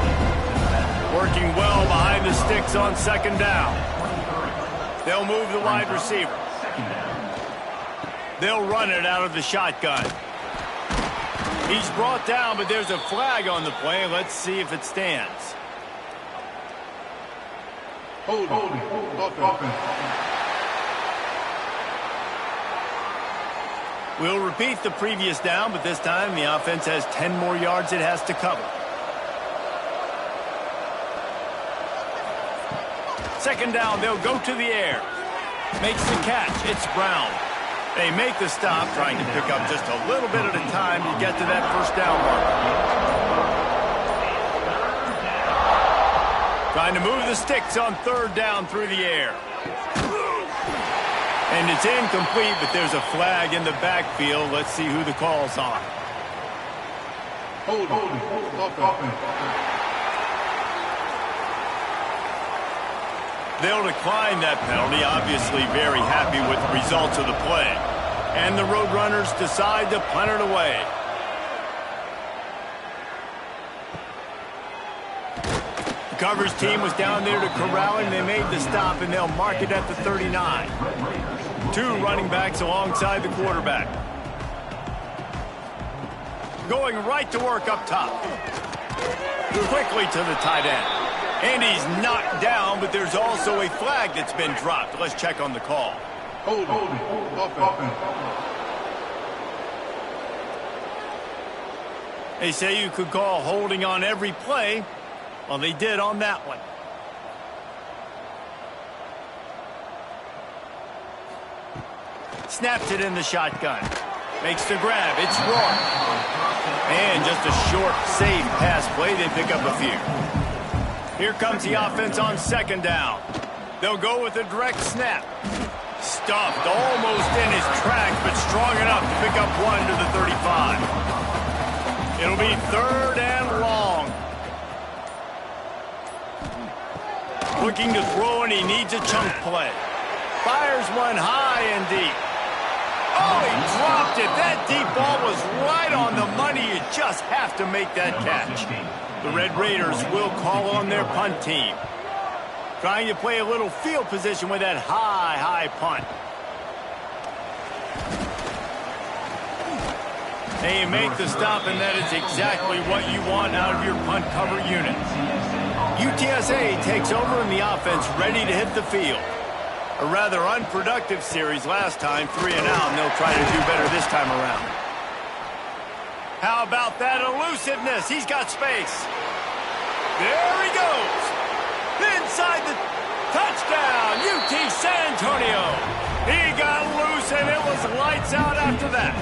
Working well behind the sticks on 2nd down. They'll move the wide receiver. They'll run it out of the shotgun. He's brought down, but there's a flag on the play. Let's see if it stands. Hold. We'll repeat the previous down, but this time the offense has 10 more yards it has to cover. 2nd down, they'll go to the air. Makes the catch. It's Brown. They make the stop, trying to pick up just a little bit at a time to get to that first down marker. Trying to move the sticks on 3rd down through the air. And it's incomplete, but there's a flag in the backfield. Let's see who the call's on. Hold. They'll decline that penalty, obviously very happy with the results of the play. And the Roadrunners decide to punt it away. The coverage team was down there to corral him. They made the stop, and they'll mark it at the 39. 2 running backs alongside the quarterback. Going right to work up top. Quickly to the tight end. And he's knocked down, but there's also a flag that's been dropped. Let's check on the call. Hold. They say you could call holding on every play. Well, they did on that one. Snaps it in the shotgun. Makes the grab. It's Roy. And just a short, safe pass play. They pick up a few. Here comes the offense on 2nd down. They'll go with a direct snap. Stuffed almost in his tracks, but strong enough to pick up 1 to the 35. It'll be 3rd and long. Looking to throw, and he needs a chunk play. Fires one high and deep. Oh, he dropped it. That deep ball was right on the money. You just have to make that catch. The Red Raiders will call on their punt team. Trying to play a little field position with that high punt. They make the stop, and that is exactly what you want out of your punt cover unit. UTSA takes over in the offense, ready to hit the field. A rather unproductive series last time, 3 and out, and they'll try to do better this time around. How about that elusiveness? He's got space. There he goes. Inside the touchdown, UT San Antonio. He got loose, and it was lights out after that.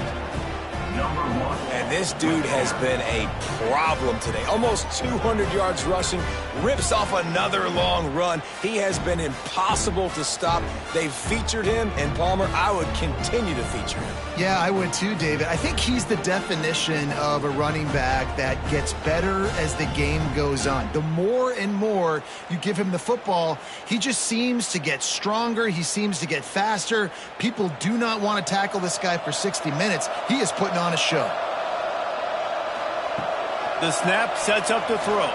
And this dude has been a problem today. Almost 200 yards rushing, rips off another long run. He has been impossible to stop. They've featured him, and Palmer, I would continue to feature him. Yeah, I would too, David. I think he's the definition of a running back that gets better as the game goes on. The more and more you give him the football, he just seems to get stronger. He seems to get faster. People do not want to tackle this guy for 60 minutes. He is putting on a show. The snap sets up the throw.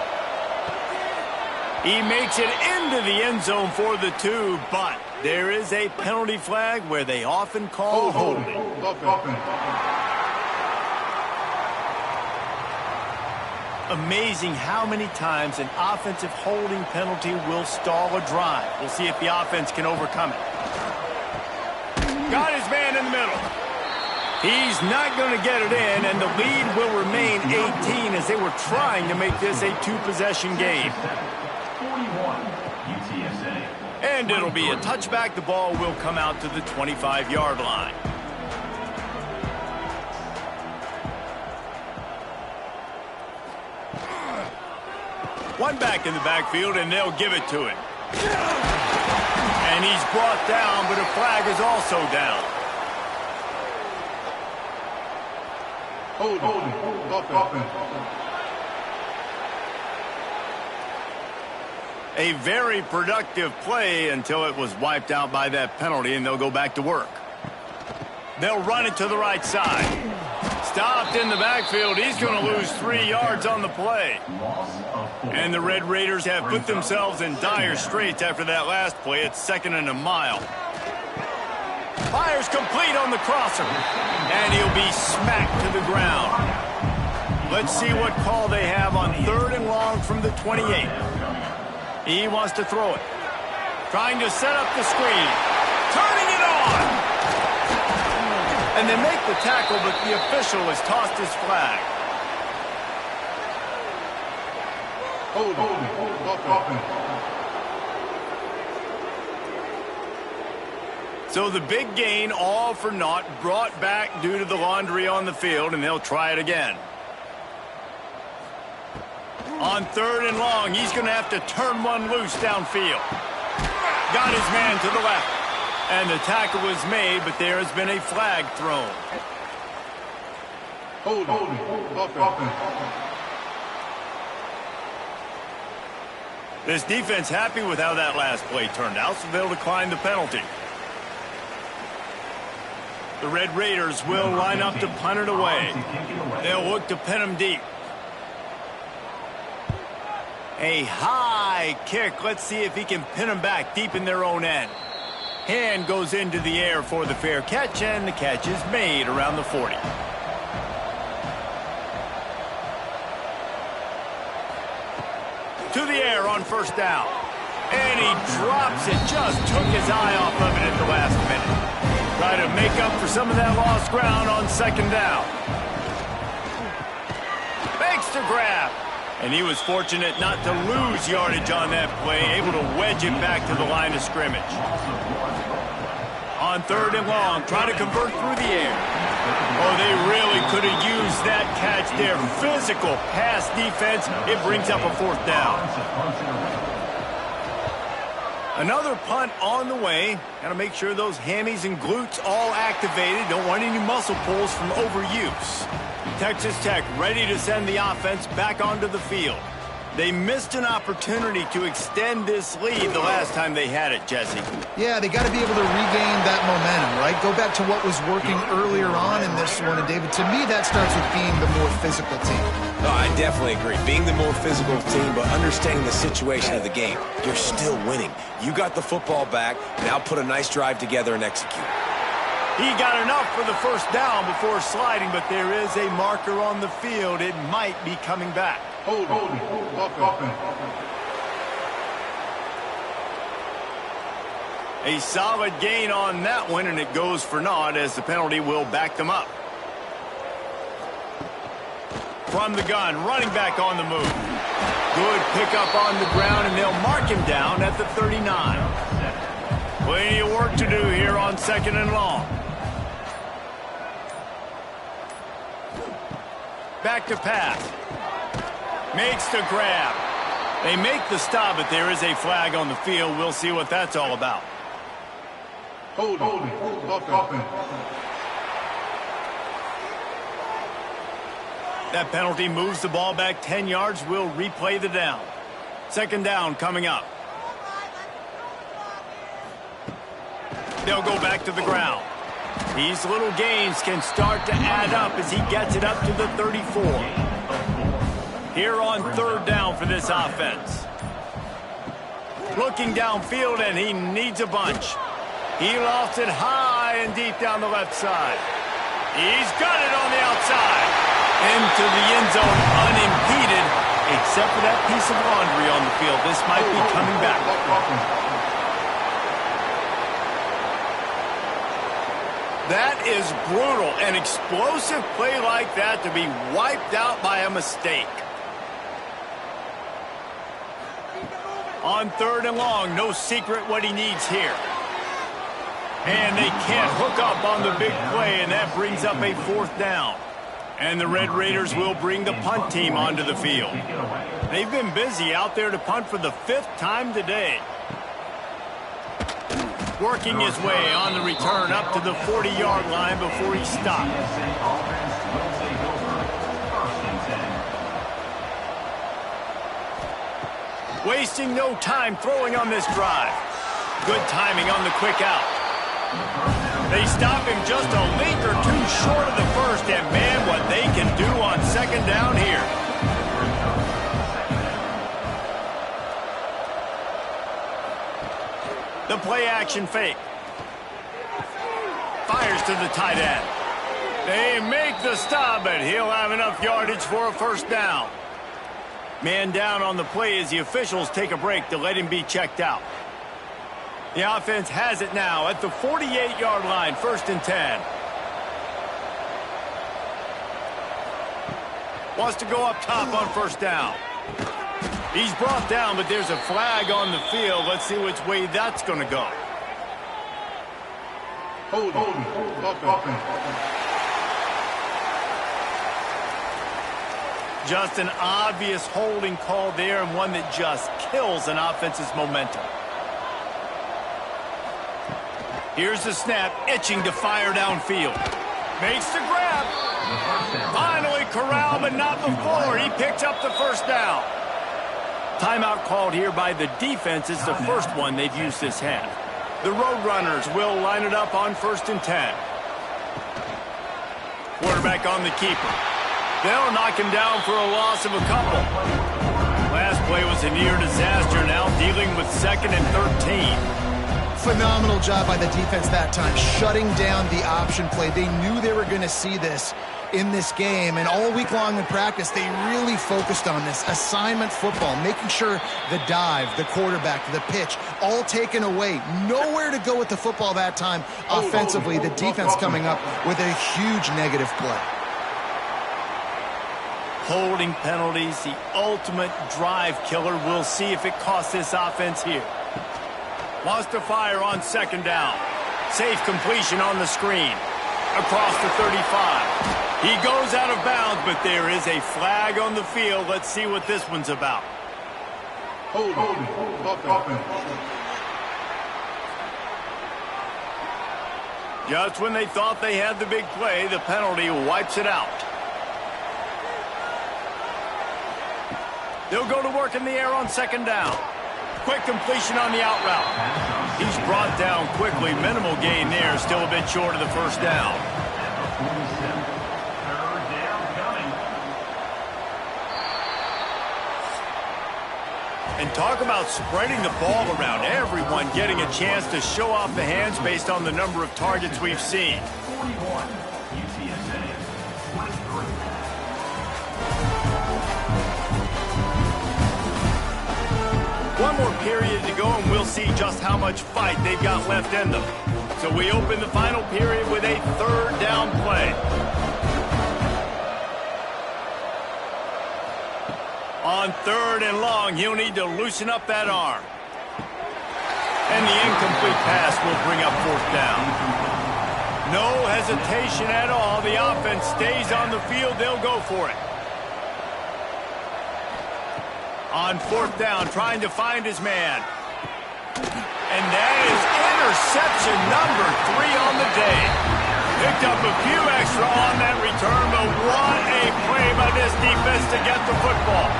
He makes it into the end zone for the 2, but there is a penalty flag where they often call holding. Amazing how many times an offensive holding penalty will stall a drive. We'll see if the offense can overcome it. Got his man in the middle. He's not going to get it in, and the lead will remain 18 as they were trying to make this a 2-possession game. 41, UTSA. And it'll be a touchback. The ball will come out to the 25-yard line. One back in the backfield, and they'll give it to him. And he's brought down, but a flag is also down. A very productive play until it was wiped out by that penalty, and they'll go back to work. They'll run it to the right side. Stopped in the backfield. He's going to lose 3 yards on the play. And the Red Raiders have put themselves in dire straits after that last play. It's 2nd and a mile. Fires complete on the crosser. And he'll be smacked to the ground. Let's see what call they have on 3rd and long from the 28. He wants to throw it. Trying to set up the screen. Turning it on. And they make the tackle, but the official has tossed his flag. So the big gain, all for naught, brought back due to the laundry on the field, and they'll try it again. On 3rd and long, he's going to have to turn one loose downfield. Got his man to the left. And the tackle was made, but there has been a flag thrown. This defense happy with how that last play turned out, so they'll decline the penalty. The Red Raiders will line up to punt it away. They'll look to pin him deep. A high kick. Let's see if he can pin him back deep in their own end. Hand goes into the air for the fair catch, and the catch is made around the 40. To the air on 1st down. And he drops it. Just took his eye off of it at the last minute. Try to make up for some of that lost ground on 2nd down. Makes the grab. And he was fortunate not to lose yardage on that play, able to wedge it back to the line of scrimmage. On 3rd and long, trying to convert through the air. Oh, they really could have used that catch there. Physical pass defense. It brings up a 4th down. Another punt on the way. Got to make sure those hammies and glutes all activated. Don't want any muscle pulls from overuse. Texas Tech ready to send the offense back onto the field. They missed an opportunity to extend this lead the last time they had it, Jesse. Yeah, they got to be able to regain that momentum, right? Go back to what was working earlier on in this one. And, David, to me, that starts with being the more physical team. No, I definitely agree. Being the more physical team, but understanding the situation of the game. You're still winning. You got the football back. Now put a nice drive together and execute. He got enough for the first down before sliding, but there is a marker on the field. It might be coming back. Hold it. A solid gain on that one, and it goes for naught as the penalty will back them up. From the gun, running back on the move. Good pickup on the ground, and they'll mark him down at the 39. Plenty of work to do here on 2nd and long. Back to pass. Makes the grab. They make the stop, but there is a flag on the field. We'll see what that's all about. Hold it. Offense. That penalty moves the ball back 10 yards. We'll replay the down. 2nd down coming up. They'll go back to the ground. These little gains can start to add up as he gets it up to the 34. Here on 3rd down for this offense. Looking downfield, and he needs a bunch. He lost it high and deep down the left side. He's got it on the outside. Into the end zone unimpeded, except for that piece of laundry on the field. This might be coming back. That is brutal. An explosive play like that to be wiped out by a mistake. On 3rd and long, no secret what he needs here. And they can't hook up on the big play, and that brings up a 4th down. And the Red Raiders will bring the punt team onto the field. They've been busy out there to punt for the 5th time today. Working his way on the return up to the 40-yard line before he stopped. Wasting no time throwing on this drive. Good timing on the quick out. They stop him just a length or two short of the first, and man, what they can do on 2nd down here. The play action fake. Fires to the tight end. They make the stop, but he'll have enough yardage for a 1st down. Man down on the play as the officials take a break to let him be checked out. The offense has it now at the 48-yard line, 1st and 10. Wants to go up top on 1st down. He's brought down, but there's a flag on the field. Let's see which way that's going to go. Hold it. Just an obvious holding call there, and one that just kills an offense's momentum. Here's the snap, itching to fire downfield. Makes the grab. Finally corralled, but not before. He picks up the 1st down. Timeout called here by the defense. It's the first one they've used this half. The Roadrunners will line it up on 1st and 10. Quarterback on the keeper. They'll knock him down for a loss of a couple. Last play was a near disaster, now dealing with 2nd and 13. Phenomenal job by the defense that time, shutting down the option play. They knew they were going to see this in this game, and all week long in practice, they really focused on this assignment football, making sure the dive, the quarterback, the pitch, all taken away. Nowhere to go with the football that time offensively. The defense coming up with a huge negative play. Holding penalties, the ultimate drive killer. We'll see if it costs this offense here. Wants to fire on 2nd down. Safe completion on the screen. Across the 35. He goes out of bounds, but there is a flag on the field. Let's see what this one's about. Hold it. Just when they thought they had the big play, the penalty wipes it out. They'll go to work in the air on second down. Quick completion on the out route. He's brought down quickly. Minimal gain there. Still a bit short of the first down. And talk about spreading the ball around. Everyone getting a chance to show off the hands based on the number of targets we've seen. 41, UTSA, 23. One more period to go, and we'll see just how much fight they've got left in them. So we open the final period with a third down play. On third and long, he'll need to loosen up that arm. And the incomplete pass will bring up fourth down. No hesitation at all. The offense stays on the field. They'll go for it. On fourth down, trying to find his man. And that is interception number 3 on the day. Picked up a few extra on that return, but what a play by this defense to get the football.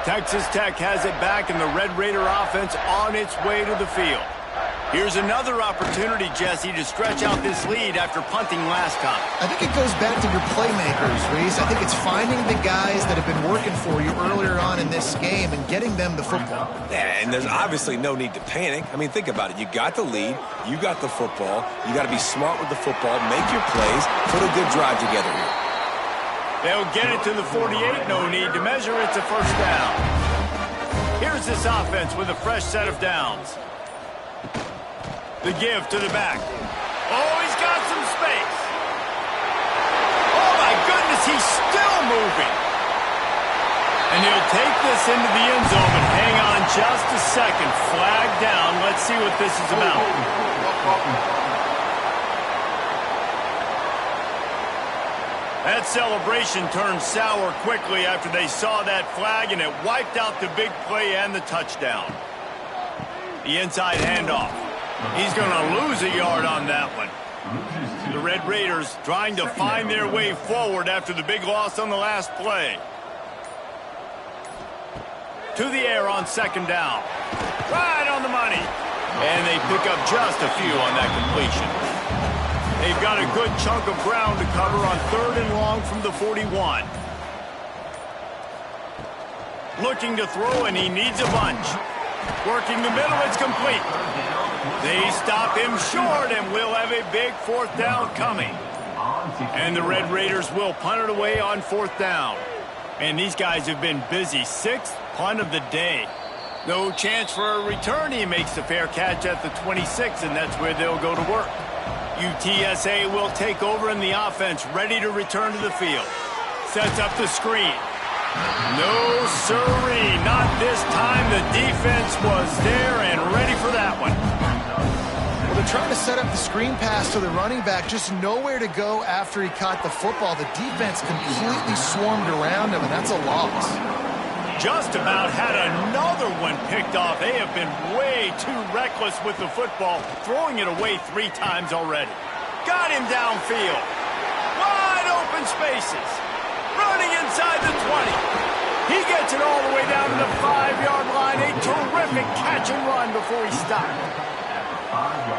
Texas Tech has it back, and the Red Raider offense on its way to the field. Here's another opportunity, Jesse, to stretch out this lead after punting last time. I think it goes back to your playmakers, Reese. I think it's finding the guys that have been working for you earlier on in this game and getting them the football. Yeah, and there's obviously no need to panic. I mean, think about it. You got the lead. You got the football. You got to be smart with the football. Make your plays. Put a good drive together here. They'll get it to the 48. No need to measure. It's a first down. Here's this offense with a fresh set of downs. The give to the back. Oh, he's got some space. Oh, my goodness, he's still moving. And he'll take this into the end zone, but hang on just a second. Flag down. Let's see what this is about. That celebration turned sour quickly after they saw that flag, and it wiped out the big play and the touchdown. The inside handoff. He's going to lose a yard on that one. The Red Raiders trying to find their way forward after the big loss on the last play. To the air on second down. Right on the money. And they pick up just a few on that completion. They've got a good chunk of ground to cover on third and long from the 41. Looking to throw, and he needs a bunch. Working the middle, it's complete. They stop him short, and we'll have a big fourth down coming. And the Red Raiders will punt it away on fourth down. And these guys have been busy. 6th punt of the day. No chance for a return. He makes the fair catch at the 26, and that's where they'll go to work. UTSA will take over in the offense, ready to return to the field. Sets up the screen. No siree, not this time. The defense was there and ready for that one. Well, they're trying to set up the screen pass to the running back, just nowhere to go after he caught the football. The defense completely swarmed around him, and that's a loss. Just about had another one picked off. They have been way too reckless with the football, throwing it away 3 times already. Got him downfield. Wide open spaces. Running inside the 20. He gets it all the way down to the 5-yard line. A terrific catch and run before he stopped.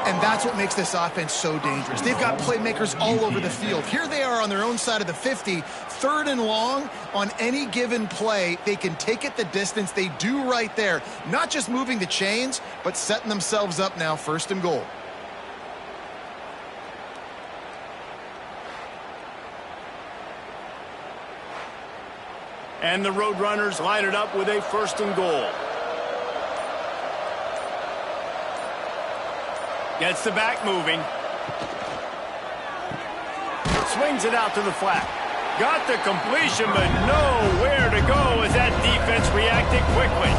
And that's what makes this offense so dangerous. They've got playmakers all over the field. Here they are on their own side of the 50. Third and long on any given play. They can take it the distance. They do right there. Not just moving the chains, but setting themselves up now, first and goal. And the Roadrunners line it up with a first and goal. Gets the back moving. Swings it out to the flat. Got the completion, but nowhere to go as that defense reacted quickly.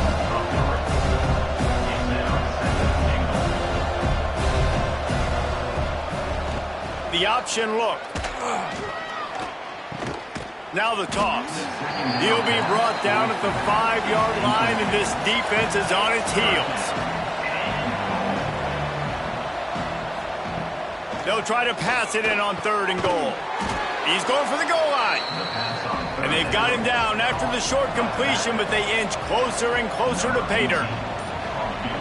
The option look. Now the toss. He'll be brought down at the 5-yard line, and this defense is on its heels. They'll try to pass it in on 3rd and goal. He's going for the goal line. And they've got him down after the short completion, but they inch closer and closer to pay dirt.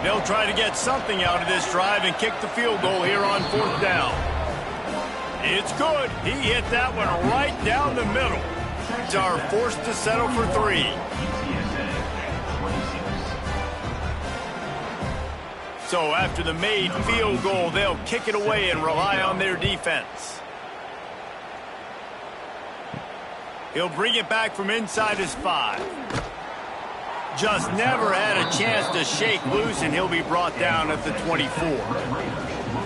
They'll try to get something out of this drive and kick the field goal here on 4th down. It's good. He hit that one right down the middle. They are forced to settle for 3. So after the made field goal, they'll kick it away and rely on their defense. He'll bring it back from inside his 5. Just never had a chance to shake loose, and he'll be brought down at the 24.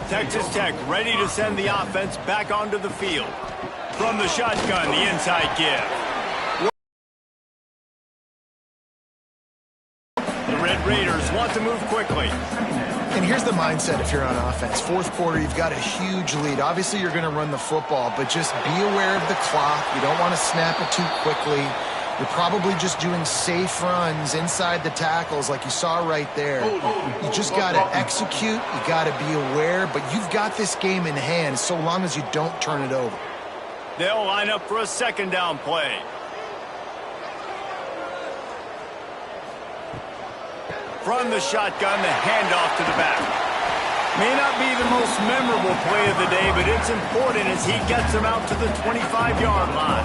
Texas Tech ready to send the offense back onto the field. From the shotgun, the inside give. The Red Raiders want to move quickly. And here's the mindset if you're on offense. 4th quarter, you've got a huge lead. Obviously, you're going to run the football, but just be aware of the clock. You don't want to snap it too quickly. You're probably just doing safe runs inside the tackles like you saw right there. You just got to execute. You got to be aware, but you've got this game in hand so long as you don't turn it over. They'll line up for a 2nd down play. From the shotgun, the handoff to the back. May not be the most memorable play of the day, but it's important as he gets him out to the 25-yard line.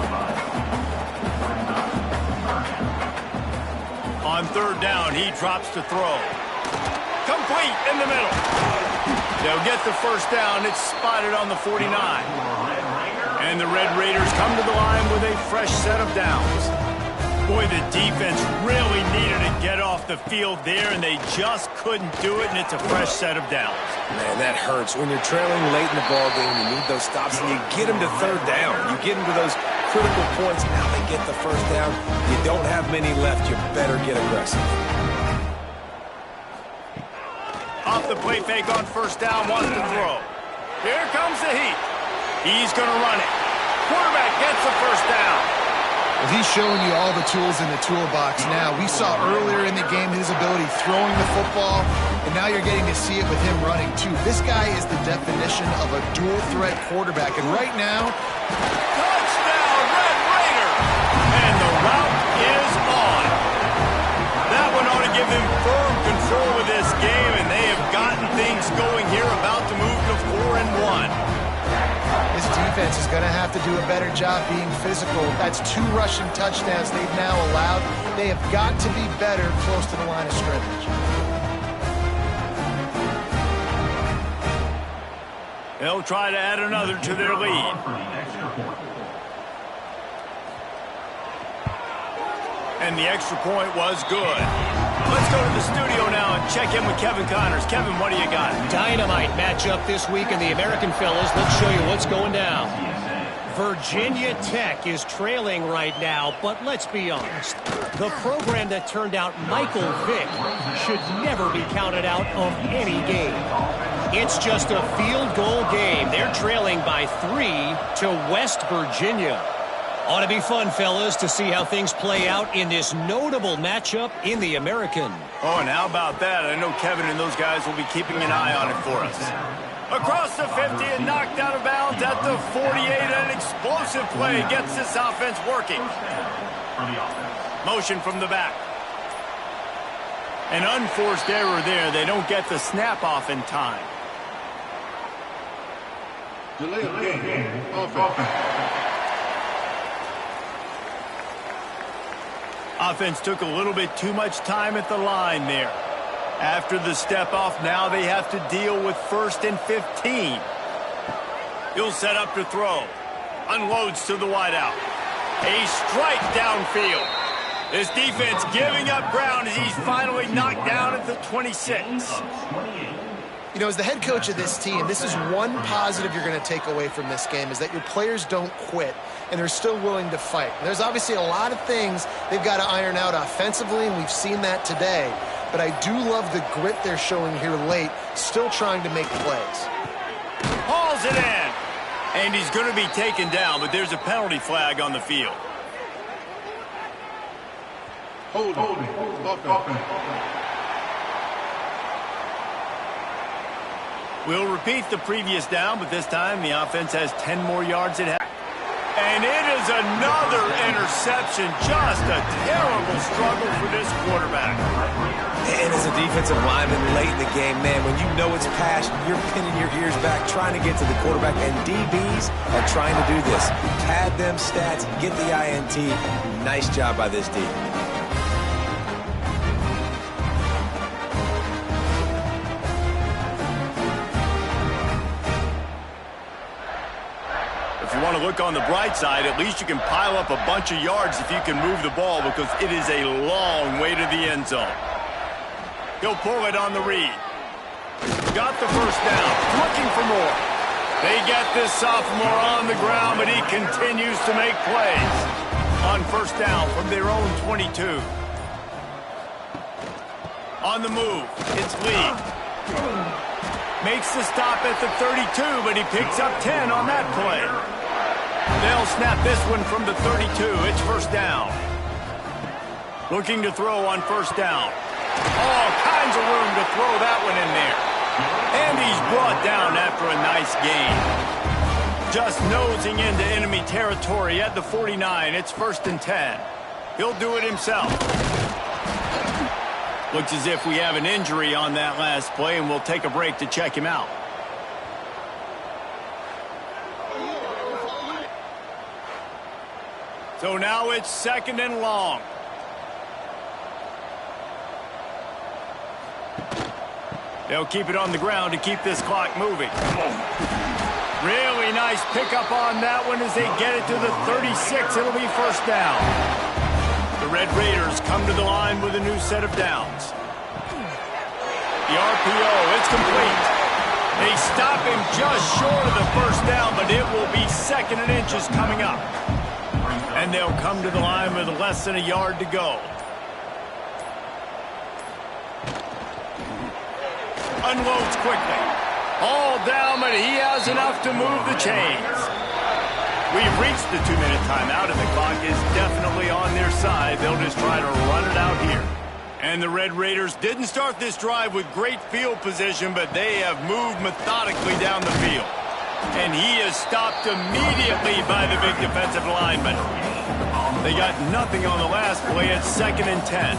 On 3rd down, he drops to throw. Complete in the middle. They'll get the 1st down. It's spotted on the 49. And the Red Raiders come to the line with a fresh set of downs. Boy, the defense really needed to get off the field there, and they just couldn't do it, and it's a fresh set of downs. Man, that hurts. When you're trailing late in the ballgame, you need those stops, and you get them to 3rd down. You get them to those critical points. Now they get the 1st down. You don't have many left. You better get aggressive. Off the play fake on 1st down, wants to throw. Here comes the heat. He's going to run it. Quarterback gets the 1st down. Well, he's showing you all the tools in the toolbox now. We saw earlier in the game his ability throwing the football, and now you're getting to see it with him running too. This guy is the definition of a dual-threat quarterback, and right now, touchdown, Red Raider! And the route is on. That one ought to give them firm control of this game, and they have gotten things going here, about to move to 4-1. This defense is going to have to do a better job being physical. That's 2 rushing touchdowns they've now allowed. They have got to be better close to the line of scrimmage. They'll try to add another to their lead. And the extra point was good. Let's go to the studio now and check in with Kevin Connors. Kevin, what do you got? Dynamite matchup this week in the American fellas. Let's show you what's going down. Virginia Tech is trailing right now, but let's be honest. The program that turned out Michael Vick should never be counted out of any game. It's just a field goal game. They're trailing by 3 to West Virginia. Ought to be fun, fellas, to see how things play out in this notable matchup in the American. Oh, and how about that? I know Kevin and those guys will be keeping an eye on it for us. Across the 50 and knocked out of bounds at the 48. An explosive play gets this offense working. Motion from the back. An unforced error there. They don't get the snap off in time. Delay of game. Offense. Offense took a little bit too much time at the line there. After the step off, now they have to deal with 1st and 15. He'll set up to throw. Unloads to the wideout. A strike downfield. This defense giving up ground as he's finally knocked down at the 26. You know, as the head coach of this team, this is one positive you're going to take away from this game, is that your players don't quit, and they're still willing to fight. And there's obviously a lot of things they've got to iron out offensively, and we've seen that today. But I do love the grit they're showing here late, still trying to make plays. Hauls it in. And he's going to be taken down, but there's a penalty flag on the field. Holding. Offense. We'll repeat the previous down, but this time the offense has 10 more yards at half. And it is another interception. Just a terrible struggle for this quarterback. And as a defensive lineman late in the game, man, when you know it's past, you're pinning your ears back, trying to get to the quarterback. And DBs are trying to do this. Pad them stats, get the INT. Nice job by this D. If you want to look on the bright side, at least you can pile up a bunch of yards if you can move the ball, because it is a long way to the end zone. He'll pull it on the read. Got the first down. Looking for more. They get this sophomore on the ground, but he continues to make plays. On first down from their own 22. On the move, it's Lee. Makes the stop at the 32, but he picks up 10 on that play. They'll snap this one from the 32. It's first down. Looking to throw on first down. All kinds of room to throw that one in there. And he's brought down after a nice gain. Just nosing into enemy territory at the 49. It's first and 10. He'll do it himself. Looks as if we have an injury on that last play, and we'll take a break to check him out. So now it's second and long. They'll keep it on the ground to keep this clock moving. Really nice pickup on that one as they get it to the 36. It'll be first down. The Red Raiders come to the line with a new set of downs. The RPO, it's complete. They stop him just short of the first down, but it will be second and inches coming up. And they'll come to the line with less than a yard to go. Unloads quickly. All down, but he has enough to move the chains. We've reached the 2-minute timeout, and the clock is definitely on their side. They'll just try to run it out here. And the Red Raiders didn't start this drive with great field position, but they have moved methodically down the field. And he is stopped immediately by the big defensive lineman. They got nothing on the last play. It's second and 10.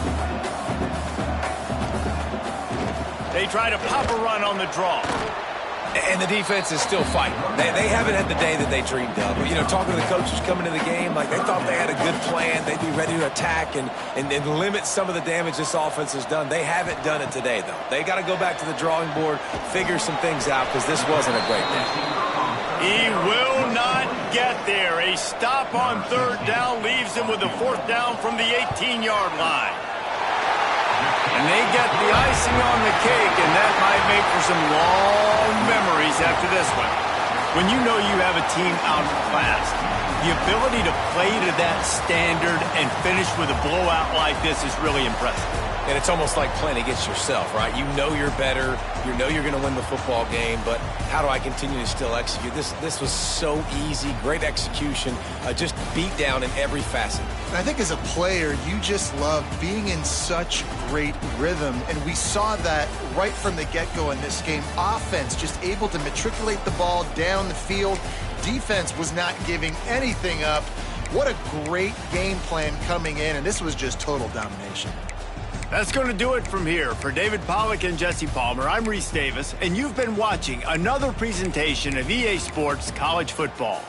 They try to pop a run on the draw. And the defense is still fighting. They haven't had the day that they dreamed of. You know, talking to the coaches coming to the game, like they thought they had a good plan. They'd be ready to attack and limit some of the damage this offense has done. They haven't done it today, though. They got to go back to the drawing board, figure some things out, because this wasn't a great day. He will not get there. A stop on third down leaves him with a fourth down from the 18-yard line. And they get the icing on the cake, and that might make for some long memories after this one. When you know you have a team outclassed, the ability to play to that standard and finish with a blowout like this is really impressive. And it's almost like playing against yourself, right? You know you're better. You know you're going to win the football game, but how do I continue to still execute? This was so easy, great execution, just beat down in every facet. And I think as a player, you just love being in such great rhythm, and we saw that right from the get-go in this game. Offense just able to matriculate the ball down the field. Defense was not giving anything up. What a great game plan coming in, and this was just total domination. That's going to do it from here. For David Pollack and Jesse Palmer, I'm Reese Davis, and you've been watching another presentation of EA Sports College Football.